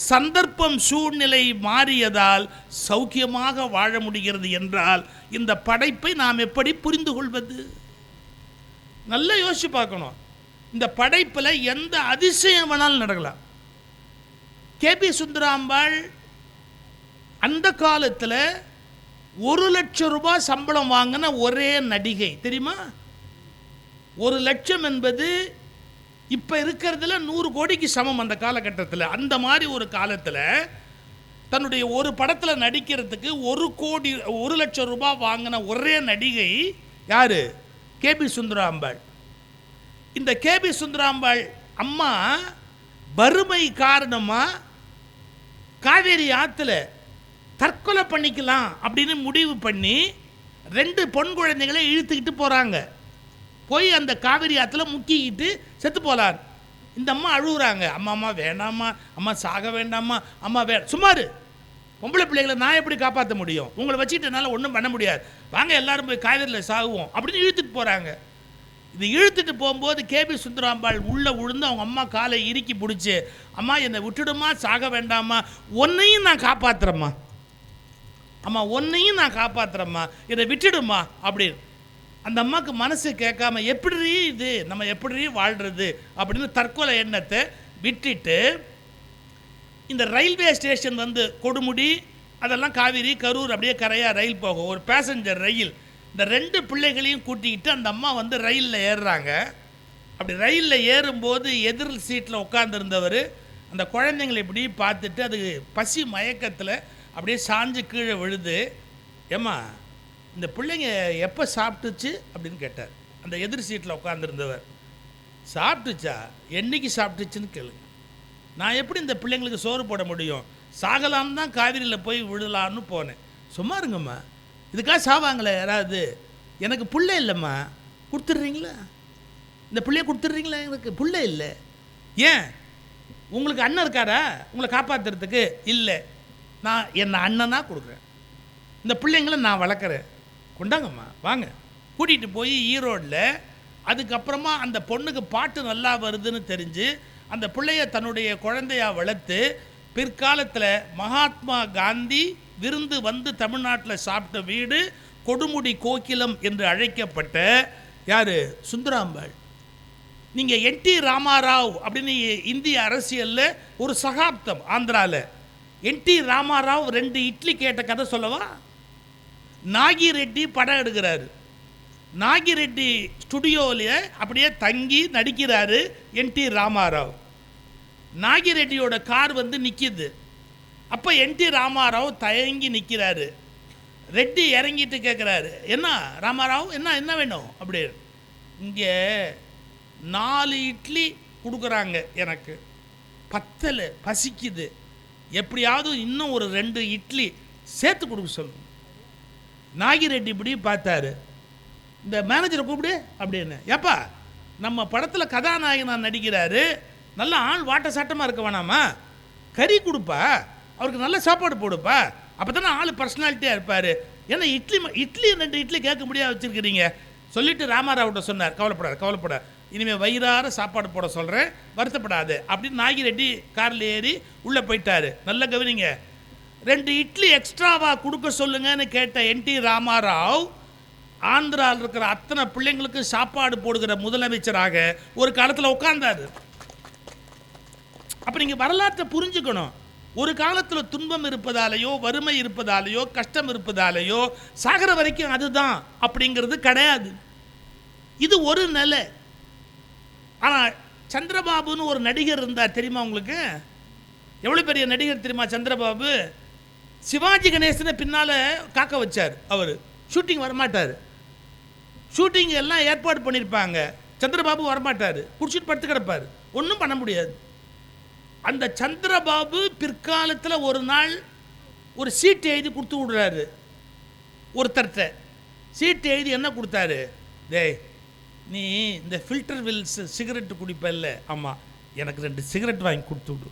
சந்தர்ப்பம் சூழ்நிலை மாறியதால் சௌக்கியமாக வாழ முடிகிறது என்றால் இந்த படைப்பை நாம் எப்படி புரிந்து கொள்வது? நல்லா யோசிச்சு பார்க்கணும். இந்த படைப்பில் எந்த அதிசயம் வேணாலும் நடக்கலாம். கேபி சுந்தராம்பாள் அந்த காலத்தில் 1 லட்சம் ரூபாய் சம்பளம் வாங்கின ஒரே நடிகை தெரியுமா? 1 லட்சம் என்பது இப்போ இருக்கிறதுல 100 கோடிக்கு சமம் அந்த காலகட்டத்தில். அந்த மாதிரி ஒரு காலத்தில் தன்னுடைய ஒரு படத்தில் நடிக்கிறதுக்கு 1 லட்சம் ரூபாய் வாங்கின ஒரே நடிகை யார்? கேபி சுந்தராம்பாள். இந்த கேபி சுந்தராம்பாள் அம்மா வறுமை காரணமாக காவேரி ஆற்றுல தற்கொலை பண்ணிக்கலாம் அப்படின்னு முடிவு பண்ணி 2 பொன் குழந்தைகளை இழுத்துக்கிட்டு போகிறாங்க. போய் அந்த காவேரி ஆற்றுல முக்கிக்கிட்டு செத்து போகலார். இந்த அம்மா அழுகுறாங்க. அம்மா வேண்டாம்மா, அம்மா சாக வேண்டாம்மா, அம்மா சுமார் பொம்பளை பிள்ளைகளை நான் எப்படி காப்பாற்ற முடியும், உங்களை வச்சுட்டு என்னால் ஒன்றும் பண்ண முடியாது, வாங்க எல்லாரும் போய் காவேரியில் சாகுவோம் அப்படின்னு இழுத்துட்டு போகிறாங்க. இது இழுத்துட்டு போகும்போது கேபி சுந்தராம்பாள் உள்ளே விழுந்து அவங்க அம்மா காலை இறுக்கி பிடிச்சி, அம்மா என்னை விட்டுடுமா, சாக வேண்டாமா, ஒன்னையும் நான் காப்பாற்றுறேம்மா, அம்மா ஒன்னையும் நான் காப்பாற்றுறேம்மா, என்னை விட்டுடுமா அப்படின்னு. அந்த அம்மாவுக்கு மனசு கேட்காம எப்படி இது நம்ம எப்படி வாழ்கிறது அப்படின்னு தற்கொலை எண்ணத்தை விட்டுட்டு இந்த ரயில்வே ஸ்டேஷன் வந்து கொடுமுடி அதெல்லாம் காவிரி கரூர் அப்படியே கரையாக ரயில் போகும், ஒரு பேசஞ்சர் ரயில். இந்த 2 பிள்ளைகளையும் கூட்டிக்கிட்டு அந்த அம்மா வந்து ரயிலில் ஏறுறாங்க. அப்படி ரயிலில் ஏறும்போது எதிர் சீட்டில் உட்காந்துருந்தவர் அந்த குழந்தைங்களை இப்படி பார்த்துட்டு அது பசி மயக்கத்தில் அப்படியே சாஞ்சு கீழே விழுது. ஏம்மா இந்த பிள்ளைங்க எப்போ சாப்பிட்டுச்சு அப்படின்னு கேட்டார் அந்த எதிர் சீட்டில் உட்காந்துருந்தவர். சாப்பிட்டுச்சா, என்னைக்கு சாப்பிட்டுச்சுன்னு கேளுங்க, நான் எப்படி இந்த பிள்ளைங்களுக்கு சோறு போட முடியும், சாகலான்னு தான் காவிரியில் போய் விடலான்னு போனேன். சும்மா இருங்கம்மா, இதுக்காக சாவாங்களே யாராவது, எனக்கு பிள்ளை இல்லைம்மா, கொடுத்துட்றீங்களா, இந்த பிள்ளைய கொடுத்துட்றீங்களா, எனக்கு பிள்ளை இல்லை, ஏன் உங்களுக்கு அண்ணன் இருக்காரா உங்களை காப்பாற்றுறதுக்கு, இல்லை நான் என்ன அண்ணனாக கொடுக்குறேன், இந்த பிள்ளைங்களை நான் வளர்க்குறேன், கொண்டாங்கம்மா வாங்க. கூட்டிகிட்டு போய் ஈரோடில் அதுக்கப்புறமா அந்த பொண்ணுக்கு பாட்டு நல்லா வருதுன்னு தெரிஞ்சு அந்த பிள்ளைய தன்னுடைய குழந்தையாக வளர்த்து பிற்காலத்தில் மகாத்மா காந்தி விருந்து வந்து தமிழ்நாட்டில் சாப்பிட்ட வீடு கொடுமுடி கோகிலம் என்று அழைக்கப்பட்ட யார், சுந்தராம்பாள். நீங்கள் என்டி ராமாராவ் அப்படின்னு இந்திய அரசியலில் ஒரு சகாப்தம் ஆந்திராவில் என்டி ராமாராவ் 2 இட்லி கேட்ட கதை சொல்லவா. நாகிரெட்டி படம் எடுக்கிறாரு, நாகிரெட்டி ஸ்டுடியோவில் அப்படியே தங்கி நடிக்கிறாரு என்டி ராமாராவ். நாகிரெட்டியோட கார் வந்து நிற்கிது. அப்போ என்டி ராமாராவ் தயங்கி நிற்கிறாரு. ரெட்டி இறங்கிட்டு கேட்குறாரு, என்ன ராமாராவ் என்ன வேணும் அப்படின்னு. இங்கே 4 இட்லி கொடுக்குறாங்க, எனக்கு பத்தலை, பசிக்குது, எப்படியாவது இன்னும் ஒரு 2 இட்லி சேர்த்து கொடுக்க சொல்லுங்க. நாகிரெட்டி இப்படி பார்த்தாரு, இந்த மேனேஜரை கூப்பிடு அப்படின்னு. ஏப்பா நம்ம படத்தில் கதாநாயகனாக நடிக்கிறாரு, நல்ல ஆள் வாட்ட சாட்டமாக இருக்க வேணாமா, கறி கொடுப்பா, அவருக்கு நல்ல சாப்பாடு போடுப்பா, அப்போ தானே ஆள் பர்சனாலிட்டியாக இருப்பார், ஏன்னா இட்லி 2 இட்லி கேட்க முடியாது வச்சுருக்கிறீங்க சொல்லிவிட்டு ராமாராவ்கிட்ட சொன்னார், கவலைப்படாத இனிமேல் வயிறார சாப்பாடு போட சொல்கிறேன், வருத்தப்படாது அப்படின்னு. நாகிரெட்டி காரில் ஏறி உள்ளே போயிட்டார். நல்ல கவனிங்க, 2 இட்லி எக்ஸ்ட்ராவாக கொடுக்க சொல்லுங்கன்னு கேட்ட என்டி ராமாராவ் ஆந்திராவில் இருக்கிற அத்தனை பிள்ளைங்களுக்கு சாப்பாடு போடுகிற முதலமைச்சராக ஒரு காலத்தில் உட்கார்ந்தார். அப்போ நீங்கள் வரலாற்றை புரிஞ்சுக்கணும். ஒரு காலத்தில் துன்பம் இருப்பதாலேயோ வறுமை இருப்பதாலேயோ கஷ்டம் இருப்பதாலேயோ சாகிற வரைக்கும் அதுதான் அப்படிங்கிறது கிடையாது. இது ஒரு நிலை. ஆனால் சந்திரபாபுன்னு ஒரு நடிகர் இருந்தார் தெரியுமா உங்களுக்கு? எவ்வளோ பெரிய நடிகர் தெரியுமா சந்திரபாபு? சிவாஜி கணேசனை பின்னால் காக்க வச்சார். அவர் ஷூட்டிங் வரமாட்டார், ஷூட்டிங் எல்லாம் ஏற்பாடு பண்ணியிருப்பாங்க, சந்திரபாபு வரமாட்டார், குடிச்சிட்டு படுத்து கிடப்பார், ஒன்றும் பண்ண முடியாது. அந்த சந்திரபாபு பிற்காலத்தில் ஒரு நாள் ஒரு சீட்டு எழுதி கொடுத்து விடுறாரு ஒருத்தர்கிட்ட. சீட்டு எழுதி என்ன கொடுத்தாரு, டேய் நீ இந்த ஃபில்டர் வில்ஸ் சிகரெட்டு குடிப்பல்ல, ஆமாம் எனக்கு 2 சிகரெட் வாங்கி கொடுத்து விடு,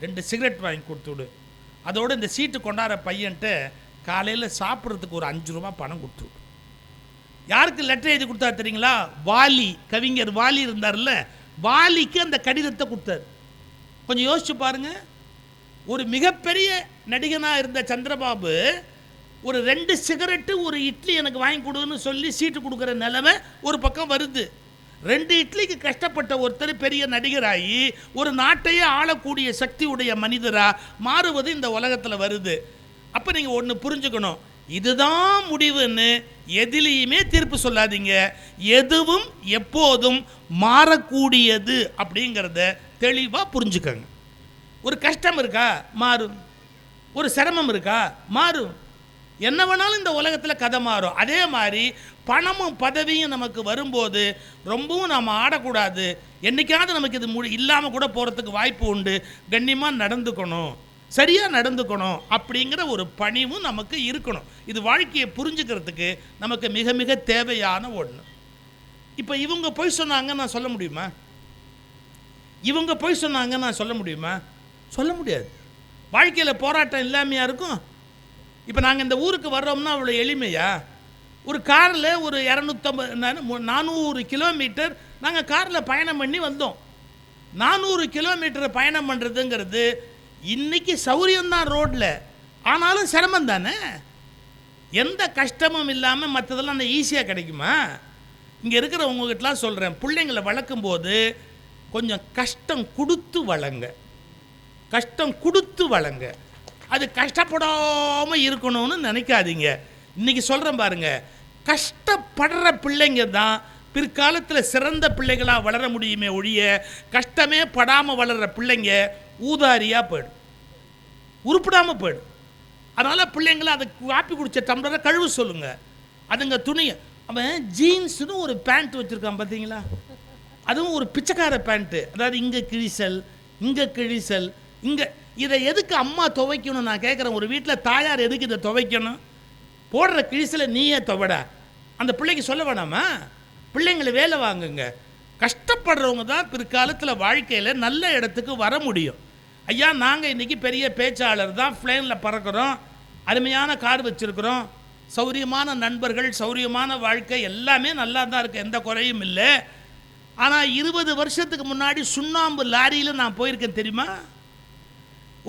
2 சிகரெட் வாங்கி கொடுத்து விடு, அதோடு இந்த சீட்டு கொண்டாடுற பையன்ட்ட காலையில் சாப்பிட்றதுக்கு ஒரு 5 ரூபா பணம் கொடுத்து விடு. யாருக்கு லெட்டர் எழுதி கொடுத்தா தெரியுங்களா? வாலி, கவிஞர் வாலி இருந்தார்ல, வாலிக்கு அந்த கடிதத்தை கொடுத்தாரு. கொஞ்சம் யோசிச்சு பாருங்க, ஒரு மிகப்பெரிய நடிகனாக இருந்த சந்திரபாபு ஒரு 2 சிகரெட்டு ஒரு இட்லி எனக்கு வாங்கி கொடுன்னு சொல்லி சீட்டு கொடுக்குற நிலைமை ஒரு பக்கம் வருது. 2 இட்லிக்கு கஷ்டப்பட்ட ஒருத்தர் பெரிய நடிகராகி ஒரு நாட்டையே ஆளக்கூடிய சக்தி உடைய மனிதராக மாறுவது இந்த உலகத்தில் வருது. அப்போ நீங்கள் ஒன்று புரிஞ்சுக்கணும், இதுதான் முடிவுன்னு எதிலையுமே தீர்ப்பு சொல்லாதீங்க. எதுவும் எப்போதும் மாறக்கூடியது அப்படிங்கிறத தெளிவாக புரிஞ்சுக்கங்க. ஒரு கஷ்டம் இருக்கா, மாறும். ஒரு சிரமம் இருக்கா, மாறும். என்ன வேணாலும் இந்த உலகத்தில் கதை மாறும். அதே மாதிரி பணமும் பதவியும் நமக்கு வரும்போது ரொம்பவும் நாம் ஆடக்கூடாது. என்றைக்காவது நமக்கு இது இல்லாமல் கூட போகிறதுக்கு வாய்ப்பு உண்டு. கண்ணியமாக நடந்துக்கணும், சரியாக நடந்துக்கணும் அப்படிங்கிற ஒரு பணிவும் நமக்கு இருக்கணும். இது வாழ்க்கையை புரிஞ்சுக்கிறதுக்கு நமக்கு மிக மிக தேவையான ஒன்று. இப்போ இவங்க போய் சொன்னாங்க நான் சொல்ல முடியுமா? இவங்க போய் சொன்னாங்க நான் சொல்ல முடியுமா? சொல்ல முடியாது. வாழ்க்கையில் போராட்டம் இல்லாமையா இருக்கும்? இப்போ நாங்கள் இந்த ஊருக்கு வர்றோம்னா அவ்வளோ எளிமையா? ஒரு காரில் ஒரு 400 கிலோமீட்டர் நாங்கள் காரில் பயணம் பண்ணி வந்தோம். 400 கிலோமீட்டர் பயணம் பண்ணுறதுங்கிறது இன்றைக்கி சௌரியம்தான் ரோட்டில், ஆனாலும் சிரமம் தானே. எந்த கஷ்டமும் இல்லாமல் மற்றதெல்லாம் அந்த ஈஸியாக கிடைக்குமா? இங்கே இருக்கிற உங்ககிட்டலாம் சொல்கிறேன், பிள்ளைங்களை வளர்க்கும் போது கொஞ்சம் கஷ்டம் கொடுத்து வளங்க, கஷ்டம் கொடுத்து வளங்க. அது கஷ்டப்படாமல் இருக்கணும்னு நினைக்காதீங்க. இன்றைக்கி சொல்கிறேன் பாருங்கள், கஷ்டப்படுற பிள்ளைங்க தான் பிற்காலத்தில் சிறந்த பிள்ளைகளாக வளர முடியுமே ஒழிய கஷ்டமே படாமல் வளர்கிற பிள்ளைங்க ஊதாரியாக போயிடும், உருப்பிடாமல் போயிடும். அதனால் பிள்ளைங்களை அதை காப்பி குடித்த டம்ளரை கழுவு சொல்லுங்கள். அதுங்க துணியை, அவன் ஜீன்ஸுன்னு ஒரு பேண்ட் வச்சுருக்கான் பார்த்தீங்களா, அதுவும் ஒரு பிச்சைக்கார பேண்ட்டு. அதாவது இங்கே கிழிசல், இங்கே கிழிசல், இங்கே. இதை எதுக்கு அம்மா துவைக்கணும் நான் கேட்குறேன். ஒரு வீட்டில் தாயார் எதுக்கு இதை துவைக்கணும்? போடுற கிழிசலை நீயே துவைடா, அந்த பிள்ளைக்கு சொல்ல வேணாமா? பிள்ளைங்களை வேலை வாங்குங்க. கஷ்டப்படுறவங்க தான் பிற்காலத்தில் வாழ்க்கையில் நல்ல இடத்துக்கு வர முடியும். ஐயா, நாங்கள் இன்றைக்கி பெரிய பேச்சாளர் தான், ஃப்ளைனில் பறக்கிறோம், அருமையான கார் வச்சுருக்கிறோம், சௌரியமான நண்பர்கள், சௌரியமான வாழ்க்கை, எல்லாமே நல்லா தான் இருக்குது, எந்த குறையும் இல்லை. ஆனால் 20 வருஷத்துக்கு முன்னாடி சுண்ணாம்பு லாரியில் நான் போயிருக்கேன் தெரியுமா?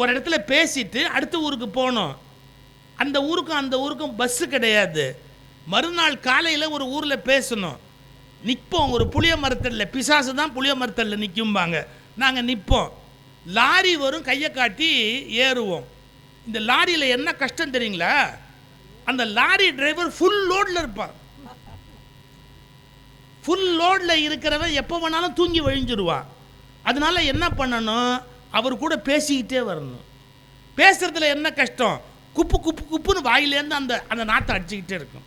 ஒரு இடத்துல பேசிட்டு அடுத்த ஊருக்கு போனோம். அந்த ஊருக்கும் பஸ்ஸு கிடையாது. மறுநாள் காலையில் ஒரு ஊரில் பேசணும். நிற்போம், ஒரு புளிய மரத்தடில், பிசாசு தான் புளிய மரத்தடில் நிற்கும்பாங்க. நாங்கள் நிற்போம், லாரி வரும், கையை காட்டி ஏறுவோம். இந்த லாரியில் என்ன கஷ்டம் தெரியுங்களா? அந்த லாரி டிரைவர் ஃபுல் லோடில் இருப்பான். ஃபுல் லோடில் இருக்கிறவன் எப்போ வேணாலும் தூங்கி வழிஞ்சிடுவான். அதனால என்ன பண்ணணும்? அவர் கூட பேசிக்கிட்டே வரணும். பேசுகிறதுல என்ன கஷ்டம்? குப்பு குப்பு குப்புன்னு வாயிலேருந்து அந்த நாற்றை அடிச்சுக்கிட்டே இருக்கும்.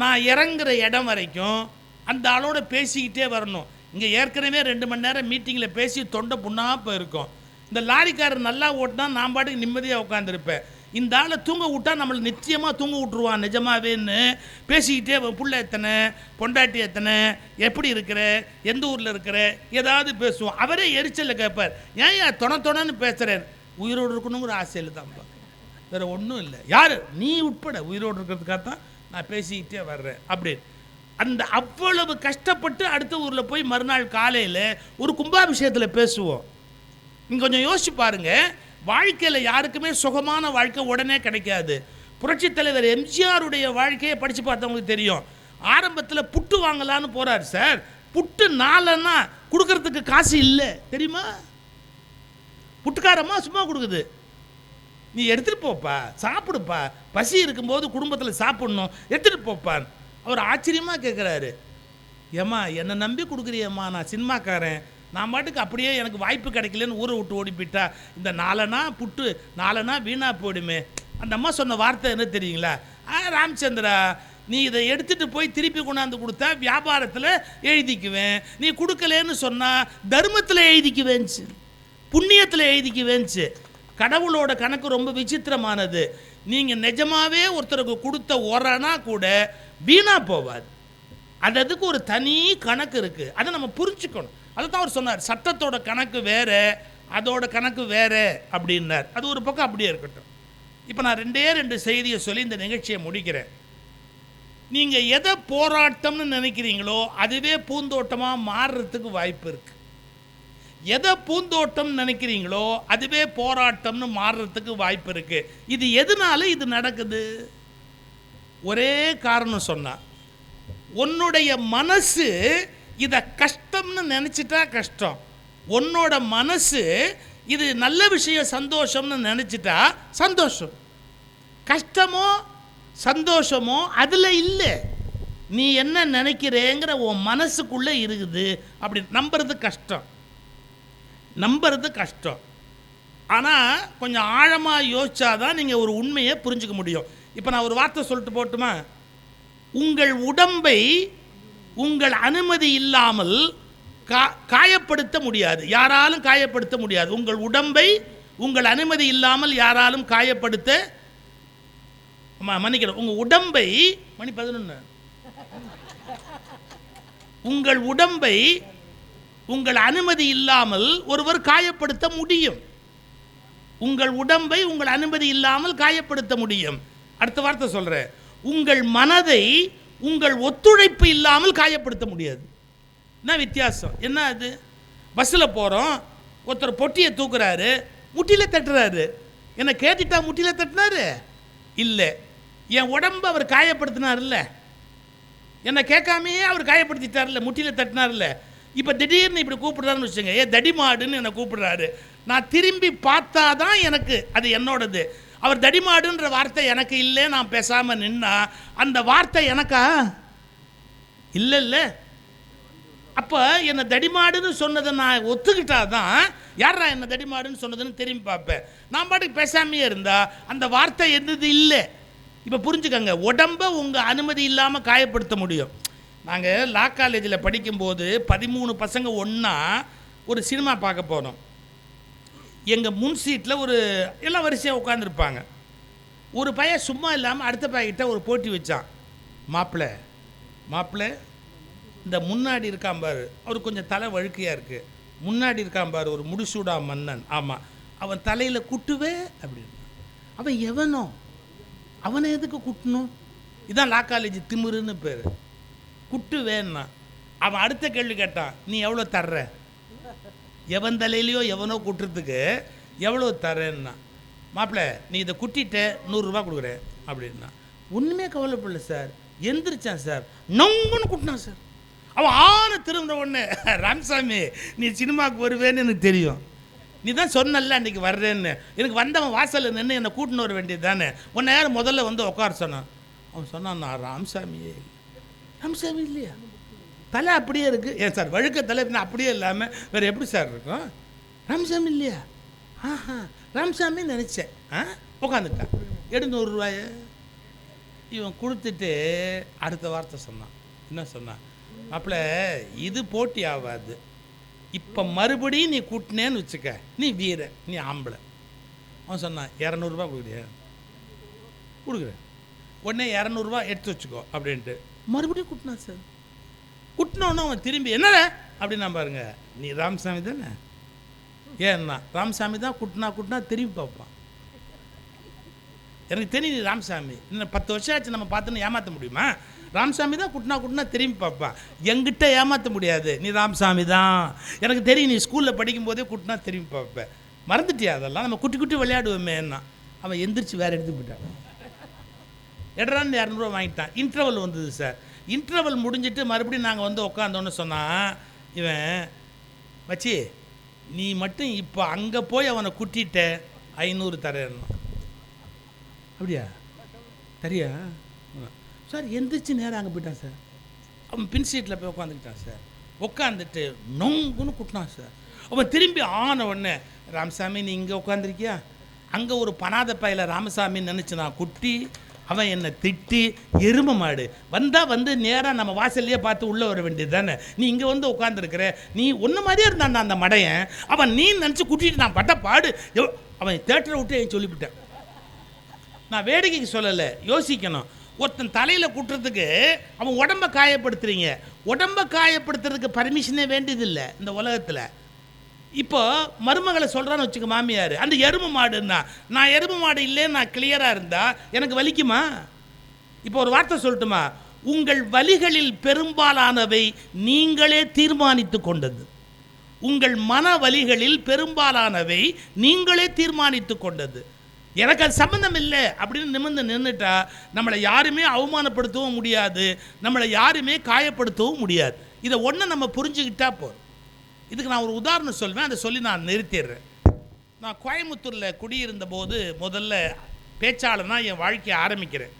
நான் இறங்குற இடம் வரைக்கும் அந்த ஆளோட பேசிக்கிட்டே வரணும். இங்கே ஏற்கனவே 2 மணி நேரம் மீட்டிங்கில் பேசி தொண்டை புண்ணாக போயிருக்கோம். இந்த லாரிக்காரர் நல்லா ஓட்டினா நான் பாட்டுக்கு நிம்மதியாக உட்காந்துருப்பேன். இந்த ஆளை தூங்க விட்டா நம்மளை நிச்சயமாக தூங்க விட்ருவான் நிஜமாவேன்னு பேசிக்கிட்டே, புள்ள எத்தனை, பொண்டாட்டி எத்தனை, எப்படி இருக்கிற, எந்த ஊரில் இருக்கிற, ஏதாவது பேசுவோம். அவரே எரிச்சலில் கேட்பார், ஏன் தொணன்னு பேசுகிறேன்? உயிரோடு இருக்கணுங்கிற ஆசையில் தான்ப்பா, வேறு ஒன்றும் இல்லை. யார் நீ உட்பட உயிரோடு இருக்கிறதுக்காக தான் நான் பேசிக்கிட்டே வர்றேன் அப்படின்னு. அந்த அவ்வளவு கஷ்டப்பட்டு அடுத்த ஊரில் போய் மறுநாள் காலையில் ஒரு கும்பாபிஷேகத்தில் பேசுவோம். நீங்கள் கொஞ்சம் யோசிச்சு பாருங்கள், வாழ்க்கையில் யாருக்குமே சுகமான வாழ்க்கை உடனே கிடைக்காது. புரட்சித் தலைவர் எம்ஜிஆருடைய வாழ்க்கையை படித்து பார்த்தவங்களுக்கு தெரியும். ஆரம்பத்தில் புட்டு வாங்கலான்னு போகிறார் சார், புட்டு 4 கொடுக்கறதுக்கு காசு இல்லை தெரியுமா? புட்டுக்காரம்மா சும்மா கொடுக்குது, நீ எடுத்துகிட்டு போப்பா, சாப்பிடுப்பா, பசி இருக்கும்போது குடும்பத்தில் சாப்பிட்ணும், எடுத்துகிட்டு போப்பான். அவர் ஆச்சரியமாக கேட்குறாரு, ஏம்மா என்னை நம்பி கொடுக்குறியம்மா, நான் சினிமாக்காரன், நான் பாட்டுக்கு அப்படியே எனக்கு வாய்ப்பு கிடைக்கலன்னு ஊரை விட்டு ஓடி போயிட்டா இந்த 4 புட்டு 4 வீணாக போயிடுமே. அந்த அம்மா சொன்ன வார்த்தை என்ன தெரியுங்களா? ராமச்சந்திரா, நீ இதை எடுத்துகிட்டு போய் திருப்பி கொண்டாந்து கொடுத்தா வியாபாரத்தில் எழுதிக்குவேன், நீ கொடுக்கலன்னு சொன்னால் தர்மத்தில் எழுதிக்குவேன்ச்சு, புண்ணியத்தில் எழுதிக்குவேன்ச்சு. கடவுளோட கணக்கு ரொம்ப விசித்திரமானது. நீங்கள் நிஜமாகவே ஒருத்தருக்கு கொடுத்த ஒரணா கூட வீணாக போவாது. அதுக்கு ஒரு தனி கணக்கு இருக்குது, அதை நம்ம புரிஞ்சுக்கணும். அதை தான் அவர் சொன்னார், சட்டத்தோட கணக்கு வேறு, அதோட கணக்கு வேறு அப்படின்னார். அது ஒரு பக்கம் அப்படியே இருக்கட்டும். இப்போ நான் 2 செய்தியை சொல்லி இந்த நிகழ்ச்சியை முடிக்கிறேன். நீங்கள் எதை போராட்டம்னு நினைக்கிறீங்களோ அதுவே பூந்தோட்டமாக மாறுறதுக்கு வாய்ப்பு இருக்குது. எதை பூந்தோட்டம் நினைக்கிறீங்களோ அதுவே போராட்டம்னு மாறுறதுக்கு வாய்ப்பு இருக்குது. இது எதனால இது நடக்குது? ஒரே காரணம் சொன்னா, உன்னுடைய மனசு இதை கஷ்டம்னு நினச்சிட்டா கஷ்டம், உன்னோட மனசு இது நல்ல விஷயம் சந்தோஷம்னு நினச்சிட்டா சந்தோஷம். கஷ்டமோ சந்தோஷமோ அதில் இல்லை, நீ என்ன நினைக்கிறேங்கிற உன் மனசுக்குள்ளே இருக்குது. அப்படி நம்புறது கஷ்டம். ஆனால் கொஞ்சம் ஆழமாக யோசிச்சாதான் நீங்கள் ஒரு உண்மையை புரிஞ்சுக்க முடியும். இப்போ நான் ஒரு வார்த்தை சொல்லிட்டு போட்டுமா? உங்கள் உடம்பை உங்கள் அனுமதி இல்லாமல் காயப்படுத்த முடியாது, யாராலும் காயப்படுத்த முடியாது. உங்கள் உடம்பை உங்கள் அனுமதி இல்லாமல் யாராலும் காயப்படுத்த மன்னிக்கிறேன், உங்கள் உடம்பை மணி 11, உங்கள் உடம்பை உங்கள் அனுமதி இல்லாமல் ஒருவர் காயப்படுத்த முடியும். உங்கள் உடம்பை உங்கள் அனுமதி இல்லாமல் காயப்படுத்த முடியும். அடுத்த வார்த்தை சொல்கிறேன், உங்கள் மனதை உங்கள் ஒத்துழைப்பு இல்லாமல் காயப்படுத்த முடியாது. என்ன வித்தியாசம்? என்ன அது? பஸ்ஸில் போகிறோம், ஒருத்தர் பொட்டியை தூக்குறாரு, முட்டியில் தட்டுறாரு. என்னை கேட்டுட்டா முட்டியில் தட்டினாரு? இல்லை. என் உடம்பை அவர் காயப்படுத்தினார் இல்லை, என்னை கேட்காமையே அவர் காயப்படுத்திட்டார்ல, முட்டியில் தட்டினார்ல. இப்போ திடீர்னு இப்படி கூப்பிடுறாருன்னு வச்சுங்க, தடிமாடுன்னு என்னை கூப்பிடுறாரு. நான் திரும்பி பார்த்தா தான் எனக்கு அது என்னோடது. அவர் தடிமாடுன்ற வார்த்தை எனக்கு இல்லை, நான் பேசாமல் நின்னா அந்த வார்த்தை எனக்கா? இல்லை இல்லை. அப்போ என்னை தடிமாடுன்னு சொன்னதை நான் ஒத்துக்கிட்டா தான் யாரா என்ன தடிமாடுன்னு சொன்னதுன்னு திரும்பி பார்ப்பேன். நான் பாட்டுக்கு பேசாமையே இருந்தா அந்த வார்த்தை என்னது இல்லை. இப்போ புரிஞ்சுக்கங்க, உடம்பை உங்கள் அனுமதி இல்லாமல் காயப்படுத்த முடியும். நாங்கள் லா காலேஜில் படிக்கும்போது 13 பசங்க ஒன்றா ஒரு சினிமா பார்க்க போனோம். எங்கள் முன் சீட்டில் ஒரு எல்லாம் வரிசையாக உட்காந்துருப்பாங்க. ஒரு பையன் சும்மா இல்லாமல் அடுத்த பையன்கிட்ட ஒரு போட்டி வச்சான். மாப்பிள்ளை இந்த முன்னாடி இருக்கான் பாரு, அவர் கொஞ்சம் தலை வழுக்கையாக இருக்குது, முன்னாடி இருக்கான் பாரு ஒரு முடிசூடா மன்னன், ஆமாம் அவன் தலையில் குட்டுவே அப்படின்னு. அவன் எவனோ, அவனை எதுக்கு குட்டணும்? இதான் லா காலேஜ் திமிருன்னு பேர். குட்டுவேன்னா அவன் அடுத்த கேள்வி கேட்டான், நீ எவ்வளோ தர்ற? எவன் தலையிலையோ எவனோ குட்டுறதுக்கு எவ்வளோ தரேன்னா, மாப்பிள்ளை நீ இதை குட்டிட்ட 100 ரூபா கொடுக்குறேன் அப்படின்னா. ஒன்றுமே கவலைப்படல சார், எந்திரிச்சான் சார், நொங்குன்னு குட்டினான் சார். அவன் ஆன திரும்ப உடனே, ராமசாமி நீ சினிமாவுக்கு வருவேன்னு எனக்கு தெரியும், நீ தான் சொன்னல அன்றைக்கி வர்றேன்னு. எனக்கு வந்தவன் வாசலில் நின்று என்னை கூட்டின்னு வர வேண்டியது தானே, உன்னை யார் முதல்ல வந்து உட்கார சொன்னான். அவன் சொன்னான், நான் ராமசாமியே இல்லை. ராமசாமி இல்லையா? தலை அப்படியே இருக்குது. ஏன் சார் வழுக்க தலை அப்படியே இல்லாமல் வேறு எப்படி சார் இருக்கும்? ராமசாமி இல்லையா? ஆஹா ராமசாமி நினச்சேன். உட்காந்துட்டான். 100 ரூபாய இவன் கொடுத்துட்டு அடுத்த வார்த்தை சொன்னான். என்ன சொன்னான்? மாப்பிள்ள இது போட்டி ஆகாது, இப்போ மறுபடியும் நீ கூட்டினேன்னு வச்சுக்க, நீ வீர, நீ ஆம்பளை. அவன் சொன்னான், 200 ரூபா கொடுக்குறேன். உடனே 200 ரூபா எடுத்து வச்சுக்கோ அப்படின்ட்டு மறுபடியும் கூட்டினான் சார். கூட்டினோன்னு அவன் திரும்பி என்னட அப்படின்னா பாருங்க, நீ ராமசாமி தானே? ஏன்னா ராமசாமி தான் கூட்டினா திரும்பி பார்ப்பான். எனக்கு தெரியும் நீ ராமசாமி, இன்னும் 10 வருஷம் ஆச்சு நம்ம பார்த்துன்னு ஏமாற்ற முடியுமா? ராமசாமி தான் கூட்டினா திரும்பி பார்ப்பான். என்கிட்ட ஏமாற்ற முடியாது, நீ ராமசாமி தான். எனக்கு தெரியும் நீ ஸ்கூலில் படிக்கும்போதே கூட்டினா திரும்பி பார்ப்பேன். மறந்துட்டியா அதெல்லாம்? நம்ம குட்டி விளையாடுவோமே என்ன. அவன் எந்திரிச்சு வேறு எடுத்து போயிட்டான். எடரான்னு 200 ரூபா வாங்கிட்டான். இன்டர்வல் வந்தது சார். இன்டர்வல் முடிஞ்சிட்டு மறுபடியும் நாங்கள் வந்து உட்காந்தோன்னு சொன்னான் இவன், வச்சி நீ மட்டும் இப்போ அங்கே போய் அவனை குட்டிட்ட 500 தரேன். அப்படியா தரியா சார்? எந்திரிச்சு நேரம் அங்கே போயிட்டான் சார். அவன் பின் சீட்டில் போய் உட்காந்துக்கிட்டான் சார். உட்காந்துட்டு நொங்குன்னு குட்டினான் சார். அவன் திரும்பி ஆன உடனே, ராமசாமி நீ இங்கே உட்காந்துருக்கியா? அங்கே ஒரு பனாத பையில ராமசாமின்னு நினச்சி நான் குட்டி, அவன் என்னை திட்டி எருமை மாடு வந்து நேராக நம்ம வாசல்லையே பார்த்து உள்ளே வர வேண்டியது தானே. நீ இங்கே வந்து உட்காந்துருக்கிற, நீ ஒன்று மாதிரியே இருந்தான் அந்த மடையன். அவன் நீ நினச்சி குட்டிட்டு நான் பட்ட பாடு. அவன் தேட்டரை விட்டு என் சொல்லிவிட்டேன். நான் வேடிக்கைக்கு சொல்லலை, யோசிக்கணும். ஒருத்தன் தலையில் குட்டுறதுக்கு அவன் உடம்பை காயப்படுத்துறீங்க. உடம்பை காயப்படுத்துறதுக்கு பர்மிஷனே வேண்டியதில்லை இந்த உலகத்தில். இப்போ மருமகளை சொல்கிறான்னு வச்சுக்க மாமியார், அந்த எருமை மாடுன்னா நான் எருமை மாடு இல்லைன்னு நான் கிளியராக இருந்தால் எனக்கு வலிக்குமா? இப்போ ஒரு வார்த்தை சொல்லட்டுமா? உங்கள் வலிகளில் பெரும்பாலானவை நீங்களே தீர்மானித்து கொண்டது. உங்கள் மன வலிகளில் பெரும்பாலானவை நீங்களே தீர்மானித்து கொண்டது. எனக்கு அது சம்மந்தம் இல்லை அப்படின்னு நிமிர்ந்து நின்றுட்டா நம்மளை யாருமே அவமானப்படுத்தவும் முடியாது, நம்மளை யாருமே காயப்படுத்தவும் முடியாது. இதை ஒன்று நம்ம புரிஞ்சுக்கிட்டா போதும். இதுக்கு நான் ஒரு உதாரணம் சொல்வேன், அதை சொல்லி நான் நிறுத்திடுறேன். நான் கோயம்புத்தூரில் குடியிருந்த போது முதல்ல பேச்சாளனாக என் வாழ்க்கையை ஆரம்பிக்கிறேன்.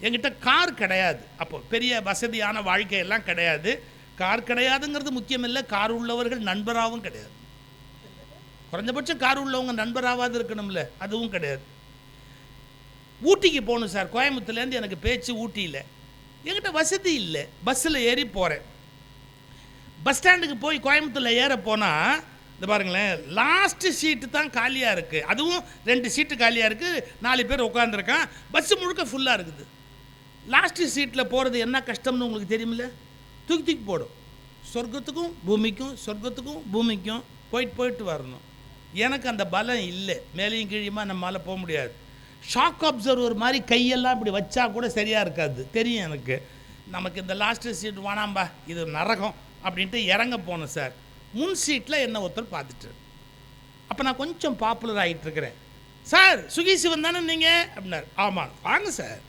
என்கிட்ட கார் கிடையாது, அப்போ பெரிய வசதியான வாழ்க்கையெல்லாம் கிடையாது. கார் கிடையாதுங்கிறது முக்கியம் இல்லை, கார் உள்ளவர்கள் நண்பராகவும் கிடையாது. குறைஞ்சபட்சம் கார் உள்ளவங்க நண்பராகாது இருக்கணும்ல, அதுவும் கிடையாது. ஊட்டிக்கு போகணும் சார், கோயம்புத்தூர்லேருந்து எனக்கு பேச்சு ஊட்டியில். என்கிட்ட வசதி இல்லை, பஸ்ஸில் ஏறி போகிறேன். பஸ் ஸ்டாண்டுக்கு போய் கோயம்புத்தூரில் ஏற போனால் இந்த பாருங்களேன், லாஸ்ட்டு சீட்டு தான் காலியாக இருக்குது. அதுவும் 2 சீட்டு காலியாக இருக்குது, 4 பேர் உட்காந்துருக்கான், பஸ்ஸு முழுக்க ஃபுல்லாக இருக்குது. லாஸ்ட்டு சீட்டில் போகிறது என்ன கஷ்டம்னு உங்களுக்கு தெரியுமில்ல? தூக்கி போடும். சொர்க்கத்துக்கும் பூமிக்கும், சொர்க்கத்துக்கும் பூமிக்கும் போயிட்டு வரணும். எனக்கு அந்த பலம் இல்லை, மேலேயும் கீழியுமா நம்மளால் போக முடியாது. ஷாக் அப்சர்வர் மாதிரி கையெல்லாம் இப்படி வச்சா கூட சரியாக இருக்காது, தெரியும் எனக்கு. நமக்கு இந்த லாஸ்ட் சீட் வேணாம்பா, இது நரகம் அப்படின்ட்டு இறங்க போனேன் சார். முன் சீட்டில் என்ன ஒருத்தர் பார்த்துட்டு, அப்போ நான் கொஞ்சம் பாப்புலர் ஆகிட்டு இருக்கிறேன். சார் சுகி சிவன் தானே நீங்கள் அப்படின்னாரு. ஆமாம், வாங்க சார்,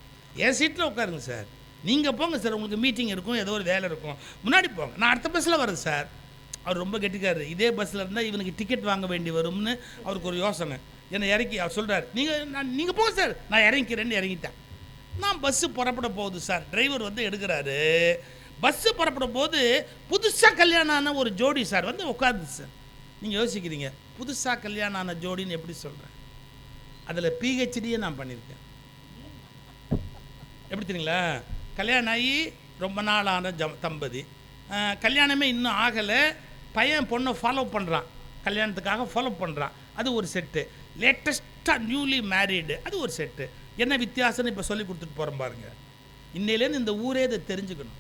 என் சீட்டில் உட்காருங்க சார், நீங்கள் போங்க சார், உங்களுக்கு மீட்டிங் இருக்கும், ஏதோ ஒரு வேலை இருக்கும், முன்னாடி போங்க, நான் அடுத்த பஸ்ஸில் வரேன் சார். அவர் ரொம்ப கெட்டிக்காரு. இதே பஸ்ஸில் இருந்தால் இவனுக்கு டிக்கெட் வாங்க வேண்டி வரும்னு அவருக்கு ஒரு யோசனை. என்னை இறக்கி அவர் சொல்கிறார், நீங்கள் போங்க சார், நான் இறங்கிக்கிறேன்னு இறங்கிட்டேன். நான் பஸ்ஸு புறப்பட போகுது சார், டிரைவர் வந்து எடுக்கிறாரு. பஸ்ஸு புறப்பட போது புதுசாக கல்யாணம் ஆன ஒரு ஜோடி சார் வந்து உட்காருது சார். நீங்கள் யோசிக்கிறீங்க, புதுசாக கல்யாணம் ஆன ஜோடின்னு எப்படி சொல்கிறேன்? அதில் பிஹெச்டியே நான் பண்ணியிருக்கேன். எப்படி தெரியுங்களா? கல்யாணம் ஆகி ரொம்ப நாள் ஆன தம்பதி, கல்யாணமே இன்னும் ஆகலை, பையன் பொண்ணை ஃபாலோ பண்ணுறான், கல்யாணத்துக்காக ஃபாலோ பண்ணுறான், அது ஒரு செட்டு. லேட்டஸ்ட்டாக நியூலி மேரீடு, அது ஒரு செட்டு. என்ன வித்தியாசம்னு இப்போ சொல்லி கொடுத்துட்டு போகிறோம் பாருங்கள். இன்னையிலேருந்து இந்த ஊரே இதை தெரிஞ்சுக்கணும்.